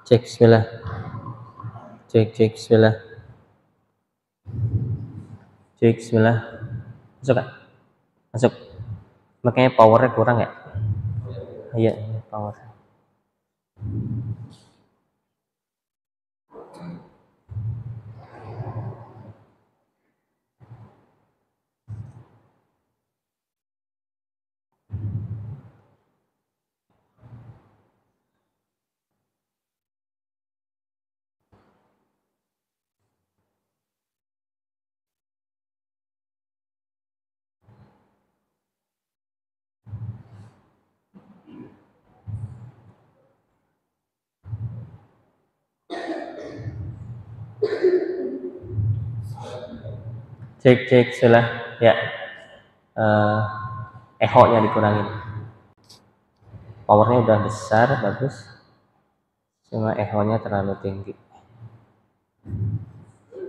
Cek bismillah. Cek bismillah. Cek bismillah. Masuk kan? Masuk. Makanya powernya kurang ya? Iya, power. Cek bismillah. Ya. Echo-nya dikurangin. Powernya udah besar, bagus. Cuma echo-nya terlalu tinggi.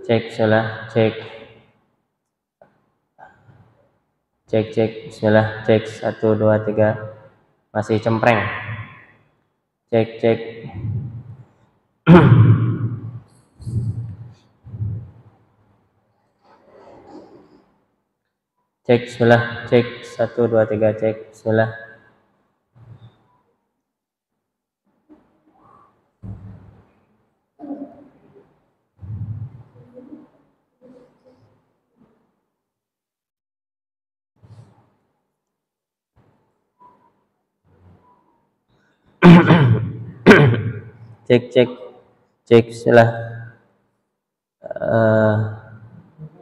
Cek bismillah. Cek bismillah. Cek 1 2 3. Masih cempreng. Cek. Cek bismillah. Cek 1 2 3. Cek bismillah. Cek bismillah.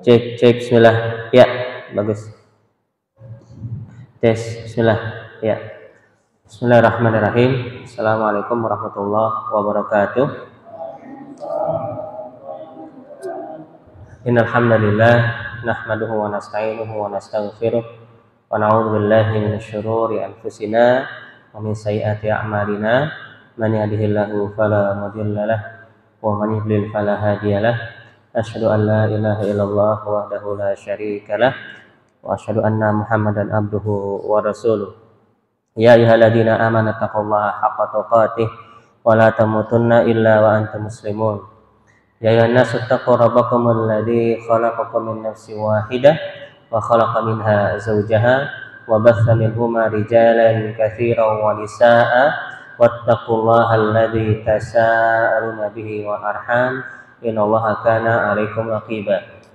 Cek bismillah. Ya, bagus. Tes bismillah. Ya. Bismillahirrahmanirrahim. Assalamualaikum warahmatullahi wabarakatuh. Innal hamdalillah nahmaduhu wa nasta'inuhu wa nastaghfiruh wa na'udzu billahi minasy syururi anfusina wa min sayyiati a'malina. Man yahdihillahu fala mudilla lahu wa man yudlil fala hadiyalah. Asyhadu an la ilaha illallah wahdahu la syarika lah wa asyhadu anna Muhammadan abduhu wa rasuluh. Ya ayyuhalladzina amanu taqullaha haqqa tuqatih wa la tamutunna illa wa antum muslimun. Ya ayyuhan nasu taqu rabbakumul ladzi khalaqakum min nafsin wahidah wa khalaqa minha zawjaha wa batha minhuma rijalan katsiran wa nisaa'a wattaqullaha alladzi tasaaluna bihi wal arham innallaha kana 'alaikum raqiba.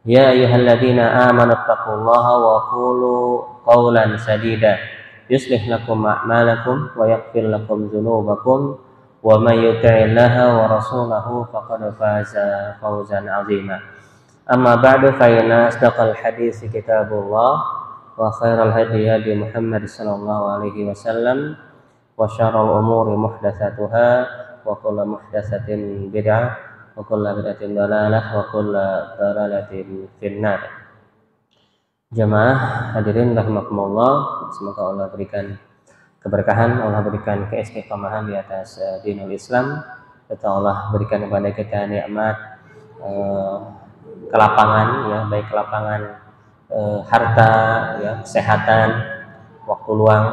Ya ayyuhalladzina amanu taqullaha wa qulu qawlan sadida yuslih lakum a'malakum wa yaghfir lakum dzunubakum wa may yuti'illaha wa rasulahu faqad faza fawzan 'azima. Amma ba'du fa inna asdaqal hadits kitabullah wa khairal hadi hadi Muhammad sallallahu alaihi wasallam wa syarrul umuri muhdatsatuha wa kullu muhdatsatin bid'ah wa kullu bid'atin dhalalah wa kullu dhalalatin finnar. Jamaah hadirin rahimakumullah, semoga Allah berikan keberkahan, Allah berikan keistiqomahan di atas dinul Islam, serta Allah berikan kepada kita nikmat kelapangan, ya, baik kelapangan harta, ya, kesehatan, waktu luang,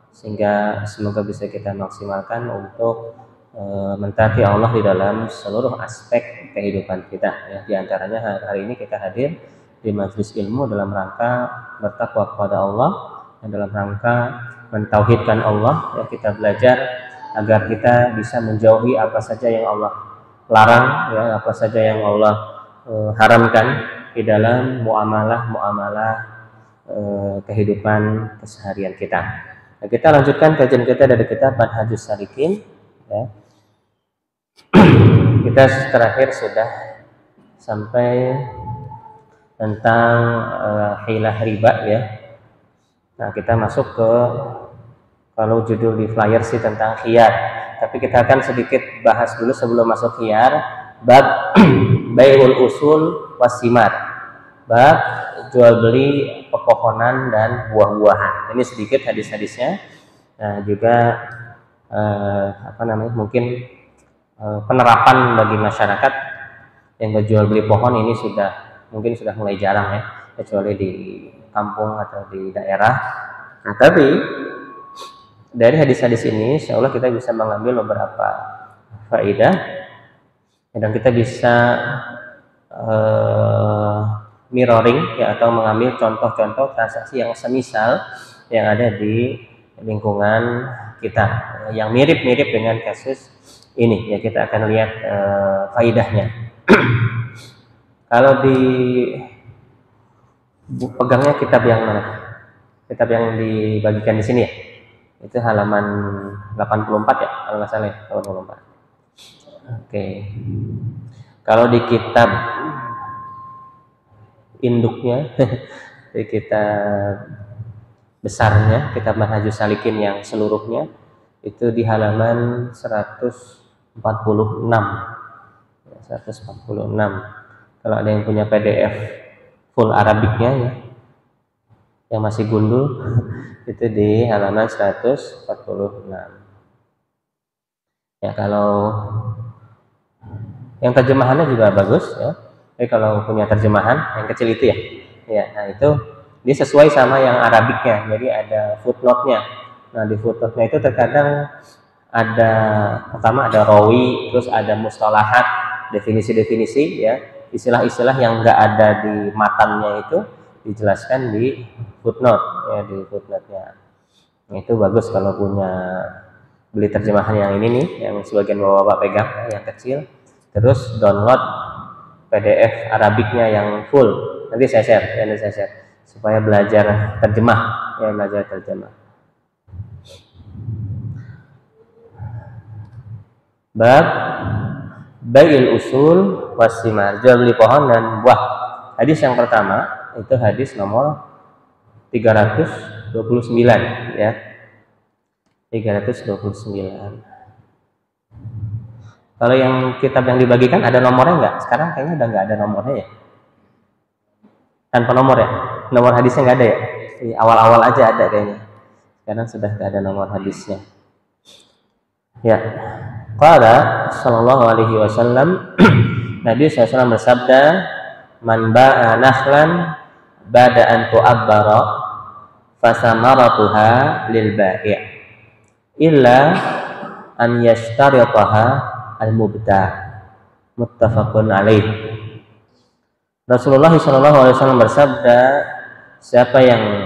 sehingga semoga bisa kita maksimalkan untuk mentaati Allah di dalam seluruh aspek kehidupan kita, ya. Di antaranya hari ini kita hadir di majelis ilmu dalam rangka bertakwa kepada Allah dan dalam rangka mentauhidkan Allah, ya. Kita belajar agar kita bisa menjauhi apa saja yang Allah larang, ya, apa saja yang Allah haramkan di dalam muamalah kehidupan keseharian kita. Nah, kita lanjutkan kajian kita dari kitab Manhajus Salikin, ya. Kita terakhir sudah sampai tentang hilah riba, ya. Nah, kita masuk ke, kalau judul di flyer sih tentang khiyar, tapi kita akan sedikit bahas dulu sebelum masuk khiyar, bab bai'ul usul wasimar, bab jual beli pepohonan dan buah-buahan. Ini sedikit hadis-hadisnya. Nah, juga mungkin penerapan bagi masyarakat yang berjual beli pohon ini mungkin sudah mulai jarang, ya, kecuali di kampung atau di daerah. Nah, tapi dari hadis-hadis ini insya Allah kita bisa mengambil beberapa faedah dan kita bisa mirroring, ya, atau mengambil contoh-contoh transaksi yang semisal yang ada di lingkungan kita yang mirip-mirip dengan kasus ini, ya. Kita akan lihat faedahnya. Kalau pegangnya kitab yang mana? Kitab yang dibagikan di sini, ya. Itu halaman 84, ya, kalau nggak salah, ya, 84. Oke. Kalau di kitab induknya, di kitab besarnya, kitab Manhajus Salikin yang seluruhnya, itu di halaman 146. 146. Kalau ada yang punya PDF full Arabiknya, ya, yang masih gundul, itu di halaman 146. Ya, kalau yang terjemahannya juga bagus, ya. Jadi kalau punya terjemahan yang kecil itu, ya. Ya, nah itu dia sesuai sama yang Arabiknya. Jadi ada footnote-nya. Nah, di footnote-nya itu terkadang pertama ada rawi, terus ada mustalahat, definisi-definisi, ya, istilah-istilah yang enggak ada di matannya itu dijelaskan di footnote, ya, di footnote-nya. Nah, itu bagus kalau punya beli terjemahan yang ini nih, yang sebagian bapak pegang, yang kecil. Terus download PDF Arabiknya yang full. Nanti saya share supaya belajar terjemah, ya, belajar terjemah. Bab bai'il usul wasimar, jual beli pohon dan buah. Hadis yang pertama itu hadis nomor 329 ya. 329. Kalau yang kitab yang dibagikan ada nomornya nggak? Sekarang kayaknya udah nggak ada nomornya ya. Tanpa nomor ya? Nomor hadisnya nggak ada ya? Di awal-awal aja ada kayaknya. Sekarang sudah nggak ada nomor hadisnya. Ya. Qala sallallahu alaihi wasallam, Nabi SAW bersabda, man ba'a nakhlan ba'da an tu'abbara fasamaratuha lil bai' illa an yashtaritaha al-mubta'. Muttafaqun alaih. Rasulullah SAW bersabda,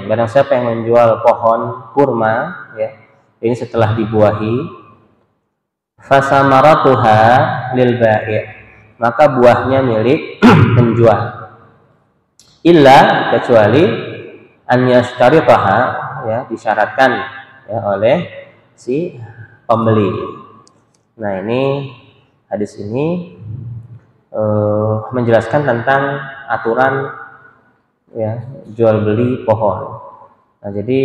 barang siapa yang menjual pohon kurma ya, ini setelah dibuahi, fasamaratuha lil bai', maka buahnya milik penjual. Illa, kecuali an yashtaritaha, ya, disyaratkan ya oleh si pembeli. Nah, ini hadis ini menjelaskan tentang aturan ya jual beli pohon. Nah, jadi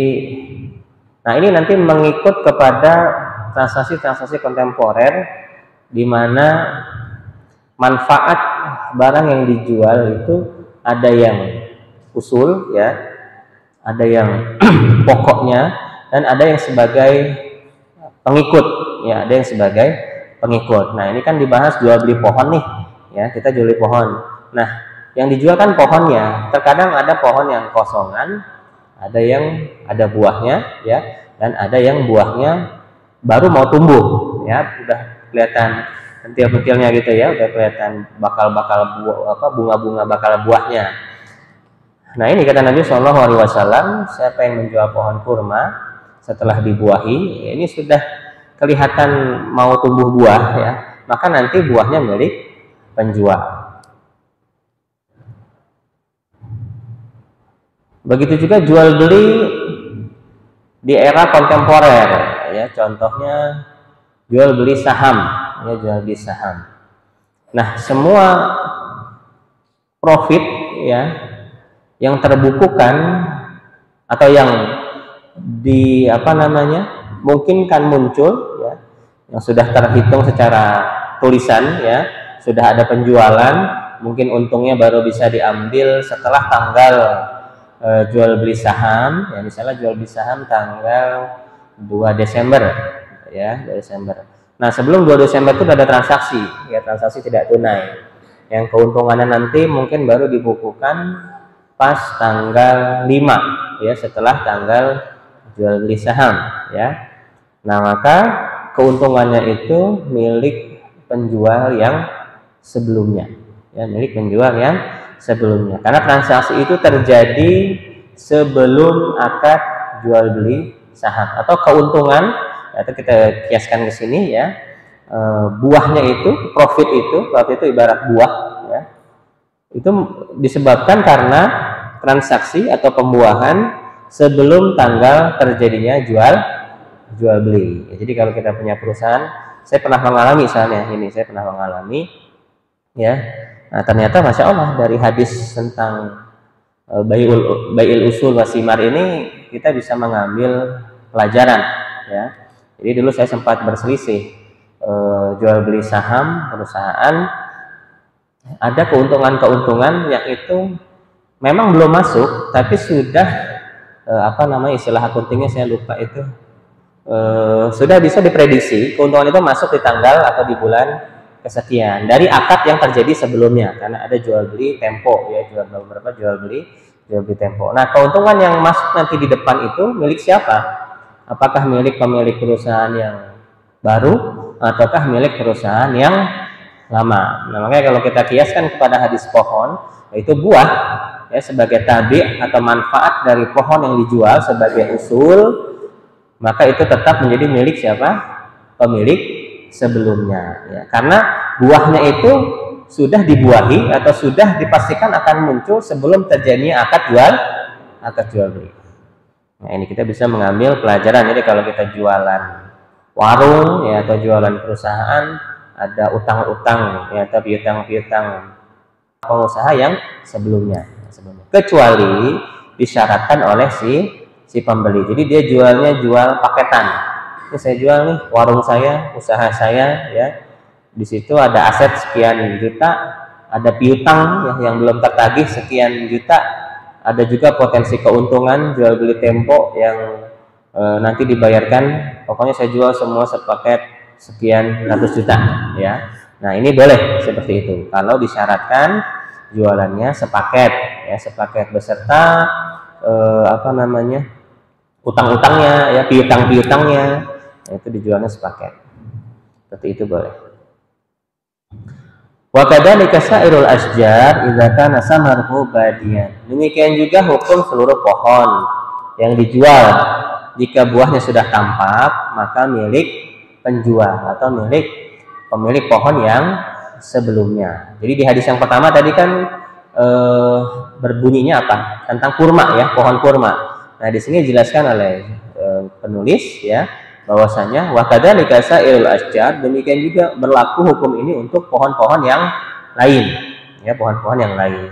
ini nanti mengikut kepada transaksi-transaksi kontemporer di mana manfaat barang yang dijual itu ada yang usul ya, ada yang pokoknya, dan ada yang sebagai pengikut ya, ada yang sebagai pengikut. Nah, ini kan dibahas jual beli pohon nih ya, kita jual beli pohon. Nah, yang dijual kan pohonnya. Terkadang ada pohon yang kosongan, ada yang ada buahnya ya, dan ada yang buahnya baru mau tumbuh ya, udah kelihatan pentil-pentilnya gitu ya, udah kelihatan bakal-bakal bunga-bunga bakal buahnya. Nah, ini kata Nabi SAW, siapa yang menjual pohon kurma setelah dibuahi, ini sudah kelihatan mau tumbuh buah ya, maka nanti buahnya milik penjual. Begitu juga jual beli di era kontemporer ya, contohnya jual beli saham ya, jual beli saham. Nah, semua profit ya yang terbukukan atau yang mungkin kan muncul ya, yang sudah terhitung secara tulisan ya, sudah ada penjualan, mungkin untungnya baru bisa diambil setelah tanggal jual beli saham ya, misalnya jual beli saham tanggal 2 Desember ya, 2 Desember. Nah, sebelum 2 Desember itu ada transaksi ya, transaksi tidak tunai yang keuntungannya nanti mungkin baru dibukukan pas tanggal 5 ya, setelah tanggal jual beli saham ya. Nah, maka keuntungannya itu milik penjual yang sebelumnya ya, milik penjual yang sebelumnya, karena transaksi itu terjadi sebelum akad jual beli saham. Atau keuntungan, atau kita kiaskan ke sini ya, buahnya itu, profit itu ibarat buah ya, itu disebabkan karena transaksi atau pembuahan sebelum tanggal terjadinya jual beli. Jadi kalau kita punya perusahaan, saya pernah mengalami misalnya ini, saya pernah mengalami ya. Nah, ternyata Masya Allah dari hadis tentang bai'il usul wasimar ini kita bisa mengambil pelajaran ya. Jadi dulu saya sempat berselisih jual beli saham perusahaan, ada keuntungan-keuntungan yang itu memang belum masuk, tapi sudah istilah akuntingnya saya lupa itu, sudah bisa diprediksi keuntungan itu masuk di tanggal atau di bulan kesekian dari akad yang terjadi sebelumnya, karena ada jual beli tempo ya, jual beli tempo. Nah, keuntungan yang masuk nanti di depan itu milik siapa? Apakah milik pemilik perusahaan yang baru ataukah milik perusahaan yang lama? Nah, makanya kalau kita kiaskan kepada hadis pohon, yaitu buah ya, sebagai tabi atau manfaat dari pohon yang dijual sebagai usul, maka itu tetap menjadi milik siapa? Pemilik sebelumnya ya, karena buahnya itu sudah dibuahi atau sudah dipastikan akan muncul sebelum terjadinya akad jual beli. Nah, ini kita bisa mengambil pelajaran. Jadi kalau kita jualan warung ya, atau jualan perusahaan, ada utang-utang ya, atau piutang-piutang pengusaha yang sebelumnya. Kecuali disyaratkan oleh si pembeli. Jadi dia jual paketan. Ini saya jual nih warung saya, usaha saya ya. Di situ ada aset sekian juta, ada piutang ya, yang belum tertagih sekian juta, ada juga potensi keuntungan jual beli tempo yang nanti dibayarkan. Pokoknya saya jual semua sepaket sekian ratus juta ya. Nah, ini boleh seperti itu kalau disyaratkan jualannya sepaket ya, sepaket beserta utang-utangnya ya, piutang-piutangnya, itu dijualnya sepaket. Seperti itu boleh. Wa kadzalika sairul asjar idza kana samaruhu badiyan. Demikian juga hukum seluruh pohon yang dijual. Jika buahnya sudah tampak, maka milik penjual atau milik pemilik pohon yang sebelumnya. Jadi di hadis yang pertama tadi kan berbunyinya apa? Tentang kurma ya, pohon kurma. Nah, di sini dijelaskan oleh penulis ya, bahwasanya wa kadzalika sairul asjar, demikian juga berlaku hukum ini untuk pohon-pohon yang lain ya, pohon-pohon yang lain.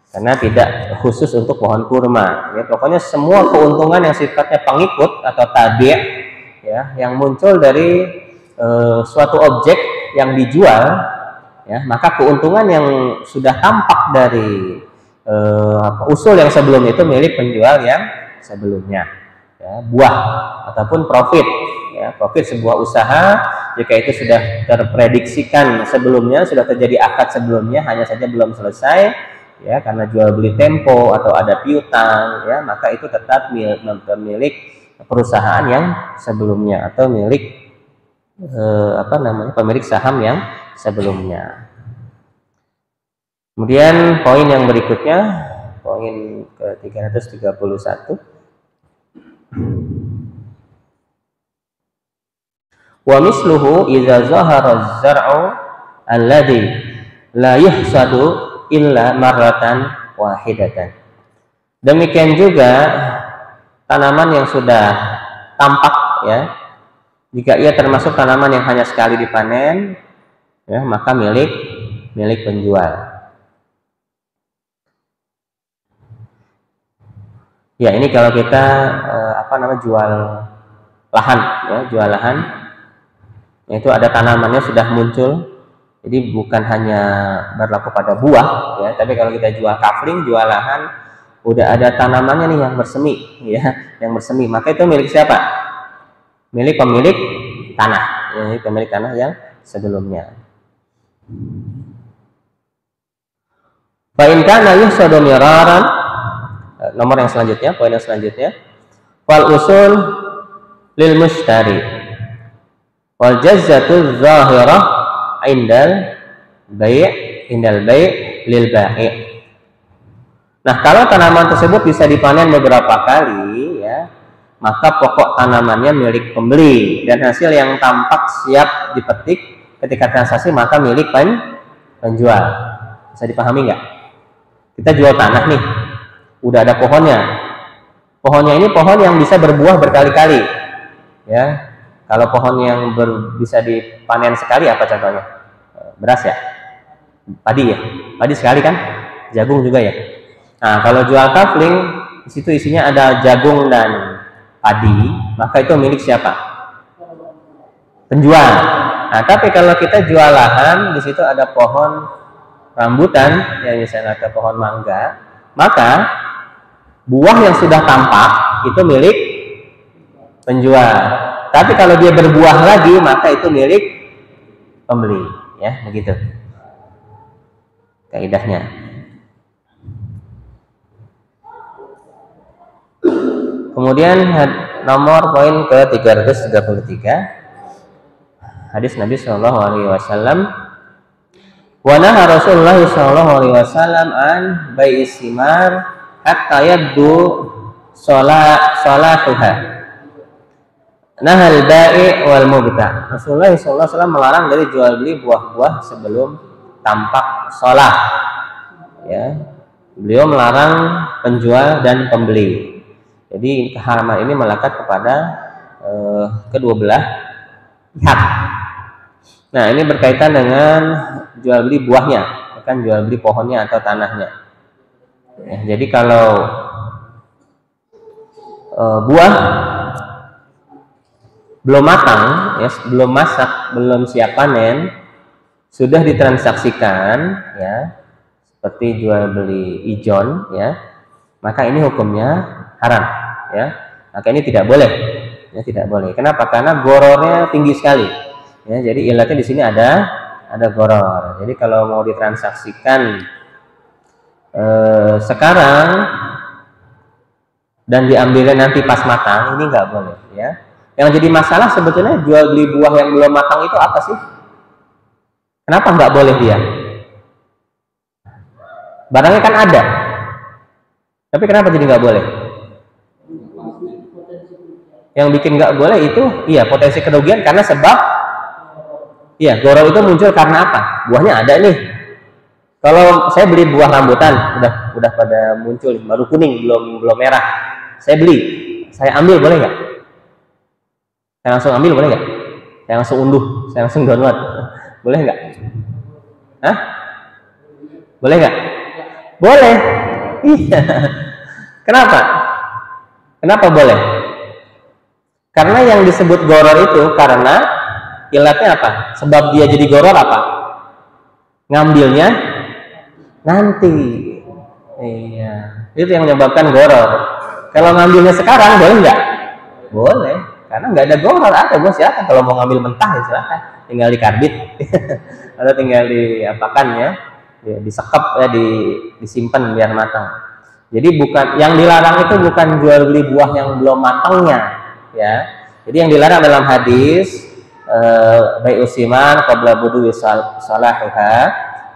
Karena tidak khusus untuk pohon kurma ya, pokoknya semua keuntungan yang sifatnya pengikut atau tabi' ya, yang muncul dari suatu objek yang dijual ya, maka keuntungan yang sudah tampak dari usul yang sebelum itu milik penjual yang sebelumnya ya, buah ataupun profit ya, profit sebuah usaha jika itu sudah terprediksikan sebelumnya, sudah terjadi akad sebelumnya, hanya saja belum selesai ya, karena jual beli tempo atau ada piutang ya, maka itu tetap milik perusahaan yang sebelumnya atau milik pemilik saham yang sebelumnya. Kemudian poin yang berikutnya, poin ke 331. Wa misluhu idza zahara az-zar'u alladhi la yuhsadu illa marratan wahidatan. Demikian juga tanaman yang sudah tampak ya, jika ia termasuk tanaman yang hanya sekali dipanen ya, maka milik penjual. Ya, ini kalau kita jual lahan ya, jual lahan itu ada tanamannya sudah muncul. Jadi bukan hanya berlaku pada buah ya, tapi kalau kita jual kafling, jual lahan, udah ada tanamannya nih yang bersemi ya, yang bersemi, maka itu milik siapa? Milik pemilik tanah, ya, pemilik tanah yang sebelumnya. Fa in kana yuhsadu miraran, nomor yang selanjutnya, poin yang selanjutnya, wal usul lil mushtari wal jazzatu zahirah indal bai' lil bai'. Nah, kalau tanaman tersebut bisa dipanen beberapa kali ya, maka pokok tanamannya milik pembeli dan hasil yang tampak siap dipetik ketika transaksi maka milik penjual. Bisa dipahami nggak? Kita jual tanah nih, udah ada pohonnya. Pohonnya ini pohon yang bisa berbuah berkali-kali ya. Kalau pohon yang bisa dipanen sekali apa contohnya? Beras ya? Padi ya? Padi sekali kan? Jagung juga ya? Nah, kalau jual kafling, di situ isinya ada jagung dan padi, maka itu milik siapa? Penjual. Nah, tapi kalau kita jual lahan, di situ ada pohon rambutan, yang misalnya ada pohon mangga, maka buah yang sudah tampak itu milik penjual. Tapi kalau dia berbuah lagi, maka itu milik pembeli, ya, begitu kaidahnya. Kemudian nomor poin ke 333, hadis Nabi Shallallahu Alaihi Wasallam, wa naha Rasulullah Shallallahu Alaihi Wasallam an bai'is simar hatta yabdu salatuha. Nahal bai' wal mubta'. Rasulullah SAW melarang dari jual beli buah-buah sebelum tampak sholah. Ya, beliau melarang penjual dan pembeli. Jadi keharaman ini melekat kepada kedua belah pihak. Nah, ini berkaitan dengan jual beli buahnya, bukan jual beli pohonnya atau tanahnya. Ya, jadi kalau buah belum matang, ya, belum masak, belum siap panen, sudah ditransaksikan, ya, seperti jual beli ijon, ya, maka ini hukumnya haram, ya. Maka ini tidak boleh, ya, tidak boleh. Kenapa? Karena gorornya tinggi sekali, ya. Jadi ilatnya di sini ada goror. Jadi kalau mau ditransaksikan sekarang dan diambilnya nanti pas matang, ini nggak boleh, ya. Yang jadi masalah sebetulnya jual beli buah yang belum matang itu apa sih? Kenapa nggak boleh dia? Barangnya kan ada, tapi kenapa jadi nggak boleh? Yang bikin nggak boleh itu, iya, potensi kerugian karena sebab, iya, goror itu muncul karena apa? Buahnya ada nih. Kalau saya beli buah rambutan, udah pada muncul, baru kuning, belum merah. Saya beli, saya ambil boleh nggak? Saya langsung ambil boleh nggak? Saya langsung unduh, saya langsung download, boleh nggak? Hah? Boleh nggak? Boleh. Iya. Kenapa? Kenapa boleh? Karena yang disebut goror itu karena ilatnya apa? Sebab dia jadi goror apa? Ngambilnya nanti. Iya. Itu yang menyebabkan goror. Kalau ngambilnya sekarang boleh nggak? Boleh. Karena nggak ada goror, ada, bos, silakan. Kalau mau ngambil mentah ya silakan. Tinggal dikarbit atau tinggal diapakan, ya, disekep, ya, disimpan biar matang. Jadi bukan yang dilarang itu bukan jual beli buah yang belum matangnya, ya. Jadi yang dilarang dalam hadis bai'u siman qabla budu'i salahiha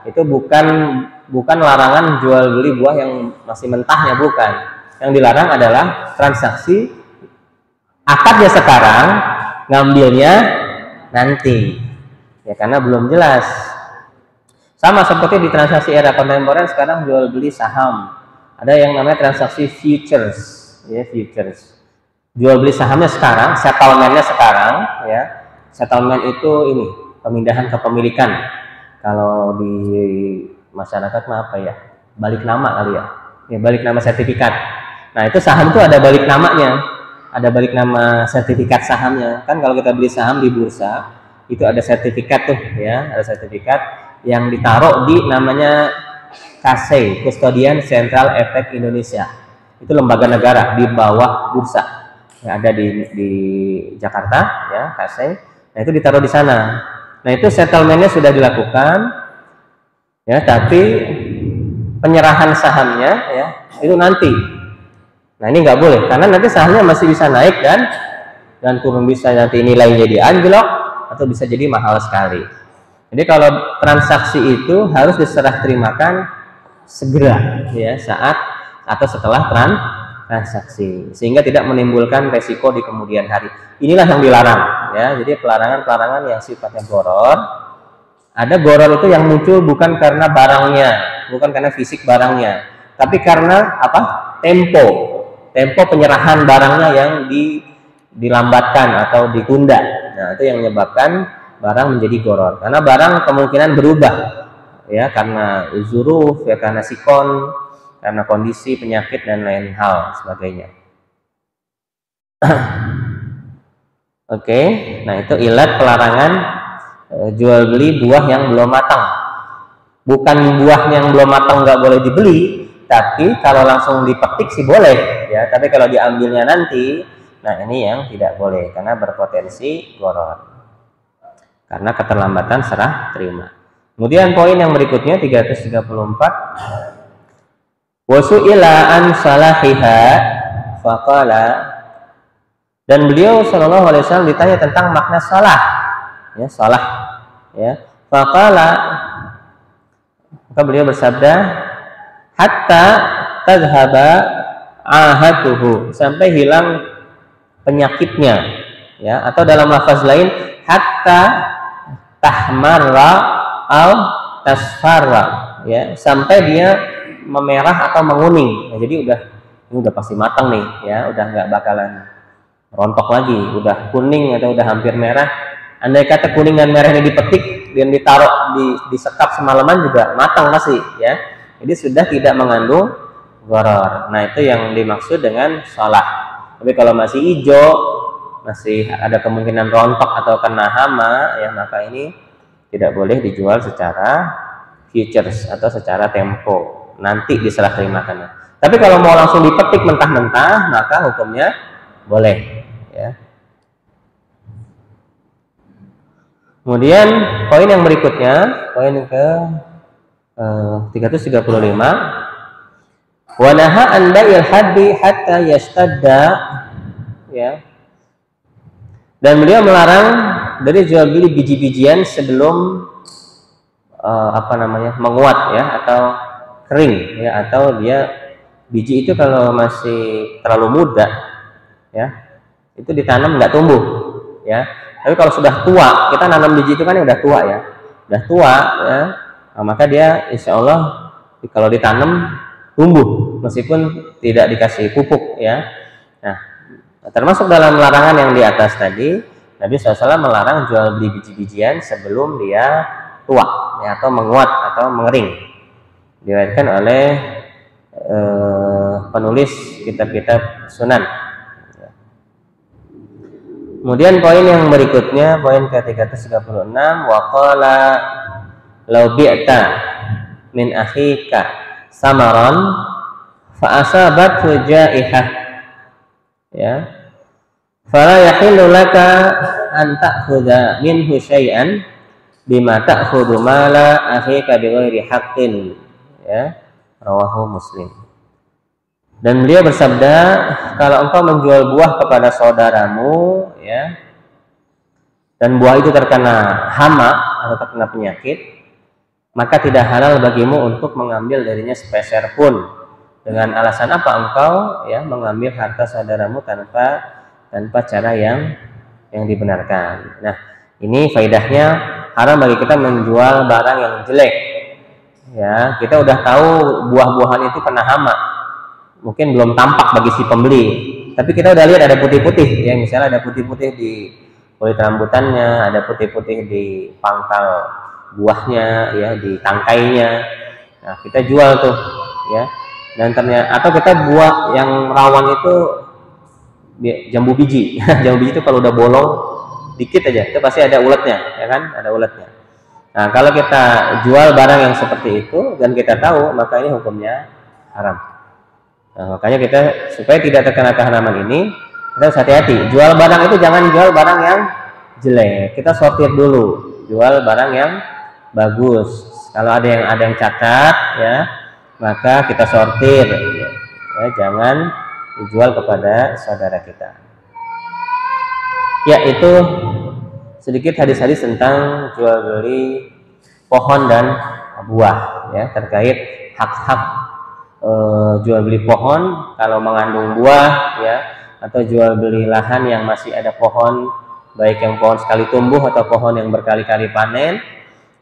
itu bukan larangan jual beli buah yang masih mentahnya, bukan. Yang dilarang adalah transaksi akadnya sekarang, ngambilnya nanti, ya, karena belum jelas. Sama seperti di transaksi era kontemporer sekarang jual beli saham, ada yang namanya transaksi futures, ya, futures. Jual beli sahamnya sekarang, settlementnya sekarang, ya. Settlement itu ini pemindahan kepemilikan. Kalau di masyarakat apa ya? Balik nama kali ya. Ya, balik nama sertifikat. Nah, itu saham itu ada balik namanya. Ada balik nama sertifikat sahamnya. Kan kalau kita beli saham di bursa, itu ada sertifikat tuh, ya, ada sertifikat yang ditaruh di namanya KSEI, Custodian Central Efek Indonesia. Itu lembaga negara di bawah bursa. Yang ada di Jakarta, ya, KSEI. Nah, itu ditaruh di sana. Nah, itu settlementnya sudah dilakukan, ya, tapi penyerahan sahamnya, ya, itu nanti. Nah, ini nggak boleh karena nanti sahamnya masih bisa naik dan turun, bisa nanti nilainya jadi anjlok atau bisa jadi mahal sekali. Jadi kalau transaksi itu harus diserah terimakan segera, ya, saat atau setelah transaksi, sehingga tidak menimbulkan resiko di kemudian hari. Inilah yang dilarang, ya. Jadi pelarangan yang sifatnya goror. Ada goror itu yang muncul bukan karena barangnya, bukan karena fisik barangnya, tapi karena apa? Tempo penyerahan barangnya yang dilambatkan atau ditunda. Nah, itu yang menyebabkan barang menjadi goror. Karena barang kemungkinan berubah, ya, karena zuruf, ya, karena sikon, karena kondisi penyakit dan lain hal sebagainya. Oke, nah itu ilat pelarangan jual beli buah yang belum matang. Bukan buah yang belum matang nggak boleh dibeli, tapi kalau langsung dipetik sih boleh, ya. Tapi kalau diambilnya nanti, nah ini yang tidak boleh karena berpotensi goror, karena keterlambatan serah terima. Kemudian poin yang berikutnya 334, wasu'ila an salahiha faqala, dan beliau sallallahu alaihi wasallam ditanya tentang makna salah, ya, salah, ya. Faqala, maka beliau bersabda, hatta tadhhaba ahatuhu, sampai hilang penyakitnya, ya, atau dalam lafaz lain hatta tahmarra al tasfarra, ya, sampai dia memerah atau menguning. Nah, jadi ini udah pasti matang nih, ya, udah nggak bakalan rontok lagi, udah kuning atau udah hampir merah, andai kata kuning dan merah ini dipetik dan ditaruh di sekap semalaman juga matang masih ya. Jadi sudah tidak mengandung gharar. Nah, itu yang dimaksud dengan sholat. Tapi kalau masih hijau, masih ada kemungkinan rontok atau kena hama ya, maka ini tidak boleh dijual secara futures atau secara tempo. Nanti diserah terimakannya. Tapi kalau mau langsung dipetik mentah-mentah, maka hukumnya boleh ya. Kemudian poin yang berikutnya, poin ke 335, wa naha an bai'il haddi hatta yashtadda ya. Dan beliau melarang dari jual beli biji-bijian sebelum menguat ya, atau kering ya, atau dia biji itu kalau masih terlalu muda ya, itu ditanam nggak tumbuh ya. Tapi kalau sudah tua, kita nanam biji itu kan udah tua ya, udah tua ya, nah, maka dia insya Allah kalau ditanam tumbuh meskipun tidak dikasih pupuk ya. Nah, termasuk dalam larangan yang di atas tadi, Nabi SAW melarang jual beli biji-bijian sebelum dia tua ya, atau menguat atau mengering. Diriwayatkan oleh penulis kitab-kitab sunan. Kemudian poin yang berikutnya, poin ke-336, wa qala law bi'ta min akhika samaran fa asabathu jaihah ya, fala yahillu laka an ta'khudha minhu syai'an bima ta'khudhu mala akhika bighairi haqqin ya, rawahu Muslim. Dan beliau bersabda, kalau engkau menjual buah kepada saudaramu ya, dan buah itu terkena hama atau terkena penyakit, maka tidak halal bagimu untuk mengambil darinya sepeser pun. Dengan alasan apa engkau ya mengambil harta saudaramu tanpa cara yang dibenarkan. Nah, ini faedahnya haram bagi kita menjual barang yang jelek. Ya, kita udah tahu buah-buahan itu kena hama. Mungkin belum tampak bagi si pembeli, tapi kita udah lihat ada putih-putih ya, misalnya ada putih-putih di kulit rambutannya, ada putih-putih di pangkal buahnya ya, di tangkainya. Nah, kita jual tuh ya. Dan ternyata, atau kita buat yang rawan itu jambu biji. Jambu biji itu kalau udah bolong dikit aja itu pasti ada uletnya ya kan, ada uletnya. Nah, kalau kita jual barang yang seperti itu dan kita tahu, maka ini hukumnya haram. Nah, makanya kita supaya tidak terkena keharaman ini, kita harus hati-hati. Jual barang itu jangan jual barang yang jelek. Kita sortir dulu. Jual barang yang bagus. Kalau ada yang cacat ya, maka kita sortir. Ya, jangan dijual kepada saudara kita. Ya, itu sedikit hadis-hadis tentang jual beli pohon dan buah ya, terkait hak-hak jual beli pohon kalau mengandung buah ya, atau jual beli lahan yang masih ada pohon, baik yang pohon sekali tumbuh atau pohon yang berkali-kali panen,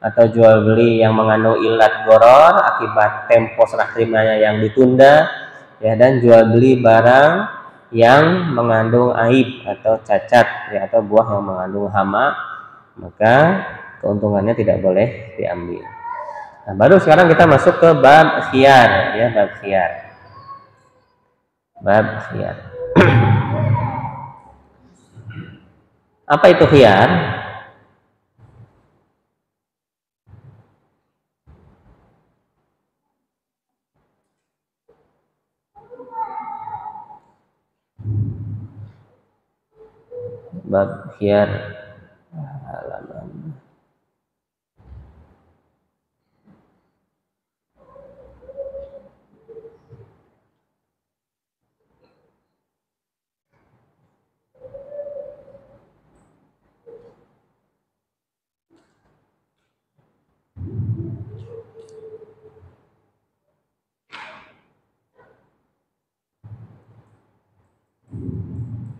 atau jual beli yang mengandung ilat gharar akibat tempo serah terimanya yang ditunda ya, dan jual beli barang yang mengandung aib atau cacat ya, atau buah yang mengandung hama, maka keuntungannya tidak boleh diambil. Nah, baru sekarang kita masuk ke bab khiyar ya, bab khiyar. Bab khiyar. Apa itu khiyar? Bab khiyar halaman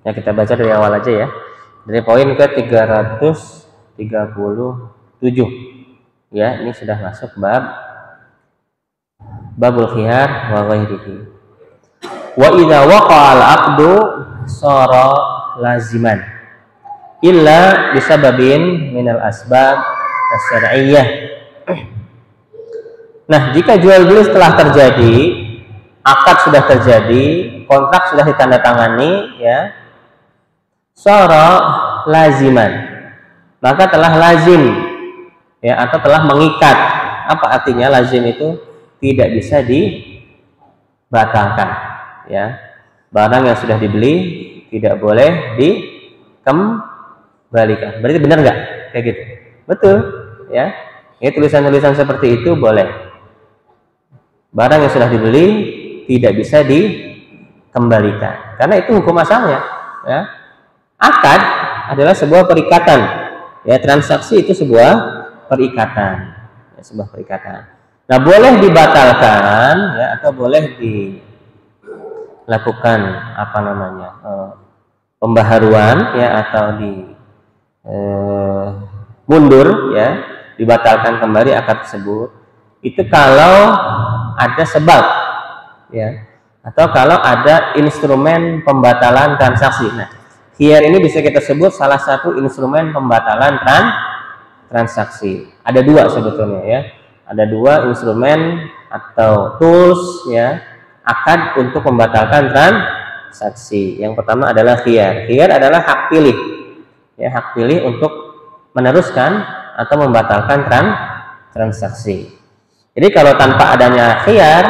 ya, kita baca dari awal aja ya. Dari poin ke 337 ya, ini sudah masuk babul khiyar wa ghairihi. Wa idza waqa'a al-'aqdu sara laziman illa bisababin minal asbab asy-syar'iyyah. Nah, jika jual beli telah terjadi, akad sudah terjadi, kontrak sudah ditandatangani, ya, shara laziman, maka telah lazim, ya, atau telah mengikat. Apa artinya lazim itu? Tidak bisa dibatalkan, ya. Barang yang sudah dibeli tidak boleh dikembalikan. Berarti benar nggak kayak gitu? Betul, ya. Ya, tulisan-tulisan seperti itu boleh. Barang yang sudah dibeli tidak bisa dikembalikan, karena itu hukum asalnya, ya. Akad adalah sebuah perikatan, ya. Transaksi itu sebuah perikatan, ya, sebuah perikatan. Nah, boleh dibatalkan, ya, atau boleh dilakukan apa namanya, pembaharuan, ya, atau mundur, ya, dibatalkan kembali akad tersebut. Itu kalau ada sebab, ya, atau kalau ada instrumen pembatalan transaksi. Nah, khiyar ini bisa kita sebut salah satu instrumen pembatalan transaksi. Ada dua sebetulnya, ya. Ada dua instrumen atau tools, ya, akad untuk membatalkan transaksi. Yang pertama adalah khiyar. Khiyar adalah hak pilih, ya, hak pilih untuk meneruskan atau membatalkan transaksi. Jadi kalau tanpa adanya khiyar,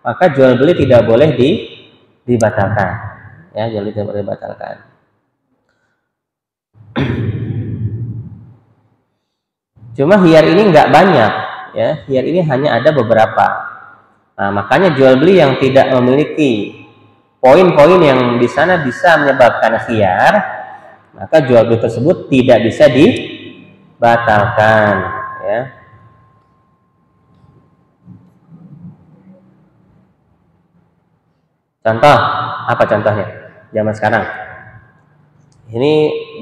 maka jual beli tidak boleh dibatalkan, ya, jual beli tidak boleh dibatalkan. Cuma khiyar ini nggak banyak, ya, khiyar ini hanya ada beberapa. Nah, makanya jual beli yang tidak memiliki poin-poin yang di sana bisa menyebabkan khiyar, maka jual beli tersebut tidak bisa dibatalkan, ya. Contoh, apa contohnya? Zaman sekarang. Ini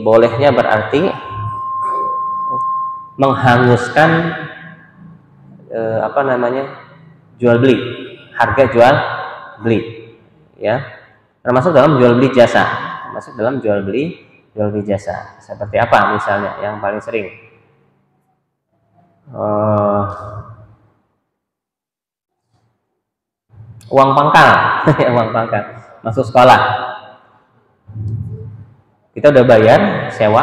bolehnya berarti menghanguskan apa namanya? Jual beli, harga jual beli, ya. Termasuk dalam jual beli jasa. Termasuk dalam jual beli jasa. Seperti apa misalnya yang paling sering? Uang pangkal, uang pangkal, masuk sekolah. Kita udah bayar sewa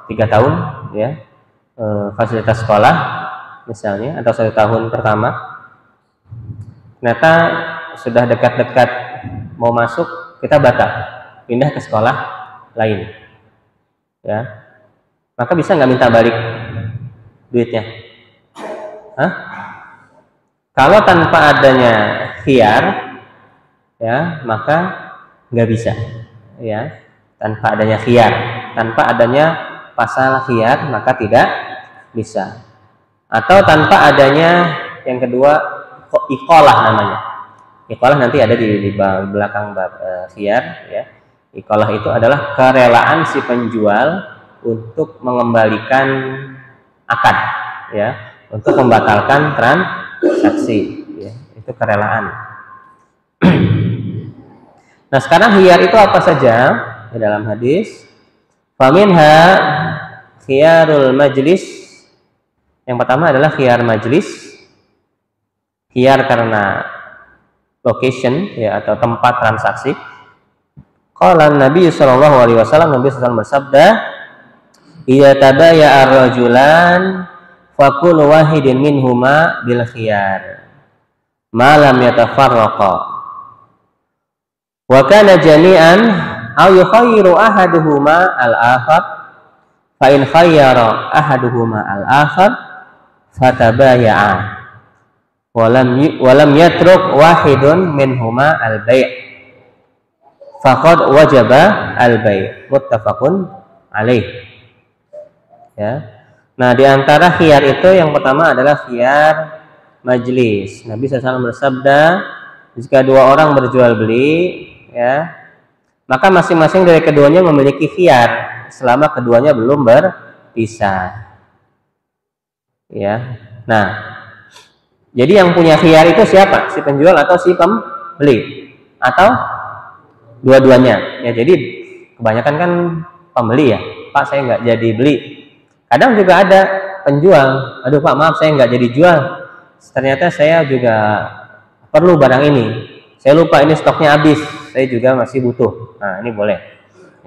3 tahun, ya, fasilitas sekolah misalnya, atau 1 tahun pertama. Ternyata sudah dekat-dekat mau masuk, kita batal, pindah ke sekolah lain, ya. Maka bisa nggak minta balik duitnya? Hah? Kalau tanpa adanya khiyar, ya, maka nggak bisa, ya. Tanpa adanya khiyar, tanpa adanya pasal khiyar, maka tidak bisa. Atau tanpa adanya yang kedua, iqalah namanya. Iqalah nanti ada di belakang bab khiyar, ya. Iqalah itu adalah kerelaan si penjual untuk mengembalikan akad, ya, untuk membatalkan transaksi, ya, itu kerelaan. Nah, sekarang khiyar itu apa saja? Di dalam hadis, faminha khiyarul majlis. Yang pertama adalah khiyar majlis, khiyar karena location, ya, atau tempat transaksi. Qala Nabi sallallahu alaihi wasallam, Nabi sallallahu bersabda, "Idza tabaya'a ar-rajulan fakul wahidin minhuma bil khiyar ma lam yatafarraqa wa kana jami'an aw yukhayyiru ahaduhuma al-akhar fa in khayyara ahaduhuma al-akhar fatabaya'a wa lam yatruk wahidun minhuma al-bai' faqad wajaba al-bai'." Muttafaqun alaih, ya. Nah, di antara khiyar itu yang pertama adalah khiyar majlis. Nabi SAW bersabda, jika 2 orang berjual beli, ya, maka masing-masing dari keduanya memiliki khiyar selama keduanya belum berpisah, ya. Nah, jadi yang punya khiyar itu siapa? Si penjual atau si pembeli? Atau dua-duanya? Ya, jadi kebanyakan kan pembeli, ya. Pak saya nggak jadi beli. Kadang juga ada penjual, aduh Pak maaf saya nggak jadi jual, ternyata saya juga perlu barang ini, saya lupa ini stoknya habis, saya juga masih butuh. Nah ini boleh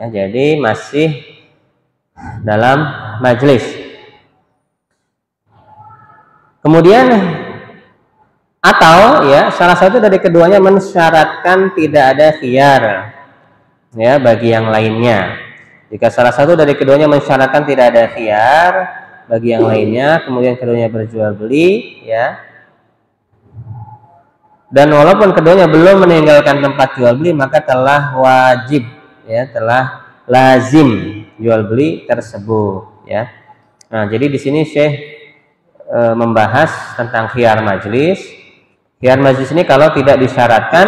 ya, jadi masih dalam majelis. Kemudian atau ya salah satu dari keduanya mensyaratkan tidak ada khiyar ya bagi yang lainnya. Jika salah satu dari keduanya mensyaratkan tidak ada khiyar bagi yang lainnya, kemudian keduanya berjual beli ya, dan walaupun keduanya belum meninggalkan tempat jual beli, maka telah wajib ya, telah lazim jual beli tersebut ya. Nah jadi di sini Syekh membahas tentang khiyar majlis. Khiyar majlis ini kalau tidak disyaratkan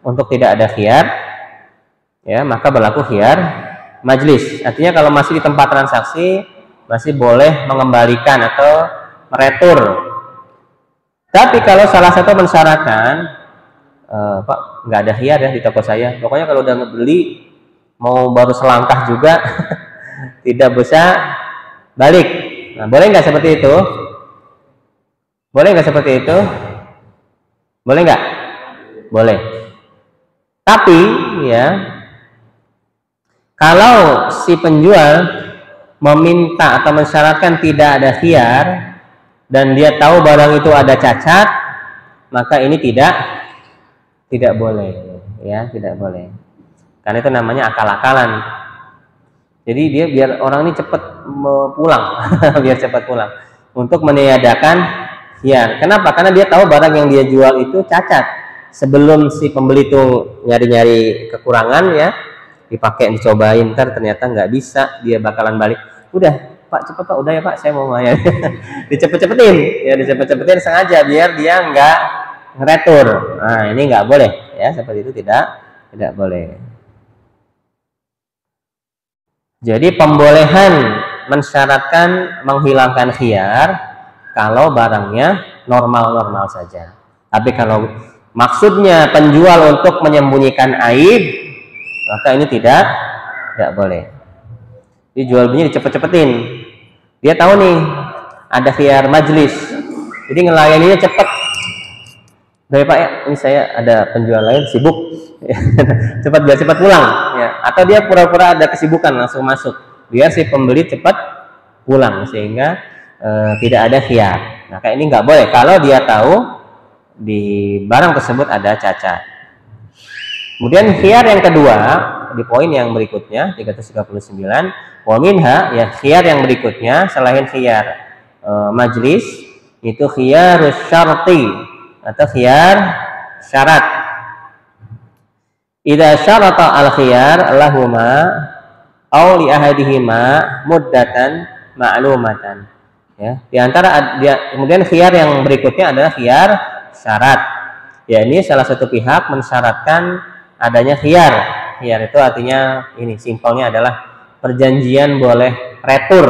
untuk tidak ada khiyar ya, maka berlaku khiyar majlis. Artinya kalau masih di tempat transaksi masih boleh mengembalikan atau meretur. Tapi kalau salah satu mensyaratkan, Pak nggak ada khiyar ya di toko saya, pokoknya kalau udah ngebeli mau baru selangkah juga tidak bisa balik. Nah, boleh nggak seperti itu? Boleh nggak seperti itu? Boleh nggak? Boleh. Tapi ya, kalau si penjual meminta atau mensyaratkan tidak ada khiyar dan dia tahu barang itu ada cacat, maka ini tidak boleh ya, tidak boleh. Karena itu namanya akal-akalan. Jadi dia biar orang ini cepat pulang, biar cepat pulang untuk meniadakan khiyar. Kenapa? Karena dia tahu barang yang dia jual itu cacat. Sebelum si pembeli itu nyari-nyari kekurangan ya, dipakai dicobain, ntar ternyata nggak bisa, dia bakalan balik. Udah Pak cepet Pak, udah ya Pak saya mau bayar. Dicepet-cepetin ya, dicepet-cepetin sengaja biar dia nggak ngeretur. Nah ini nggak boleh ya, seperti itu tidak boleh. Jadi pembolehan mensyaratkan menghilangkan khiyar kalau barangnya normal-normal saja. Tapi kalau maksudnya penjual untuk menyembunyikan aib, maka ini tidak boleh. Jadi jual belinya dicepet-cepetin. Dia tahu nih ada khiyar majlis, jadi ngelayaninya cepet. Baik Pak ya, ini saya ada penjual lain sibuk, cepat biar cepat pulang. Ya. Atau dia pura-pura ada kesibukan langsung masuk, biar si pembeli cepat pulang sehingga tidak ada khiyar. Nah kayak ini nggak boleh kalau dia tahu di barang tersebut ada cacat. Kemudian khiyar yang kedua di poin yang berikutnya 339, wa minha ya, khiyar yang berikutnya selain khiyar majlis itu khiyarus syarti atau khiyar syarat. Idza syarata al khiyar lahuma aw li ahadihima muddatan ma'lumatan. Ya, di antara kemudian khiyar yang berikutnya adalah khiyar syarat. Ya, ini salah satu pihak mensyaratkan adanya khiyar. Khiyar itu artinya ini simpelnya adalah perjanjian boleh retur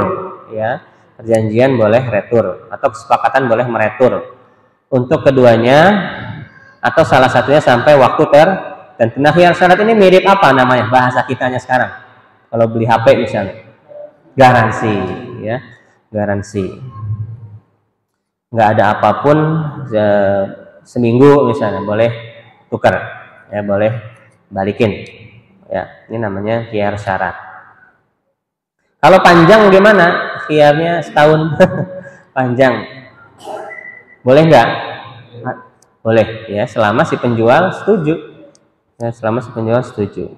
ya. Perjanjian boleh retur atau kesepakatan boleh meretur untuk keduanya atau salah satunya sampai waktu tertentu. Nah, khiyar syarat ini mirip apa namanya bahasa kitanya sekarang? Kalau beli HP misalnya, garansi ya, garansi. Nggak ada apapun seminggu misalnya boleh tukar ya, boleh balikin ya. Ini namanya khiyar syarat. Kalau panjang gimana? Khiyarnya setahun panjang. Boleh nggak? Boleh ya, selama si penjual setuju. Ya, selama si penjual setuju.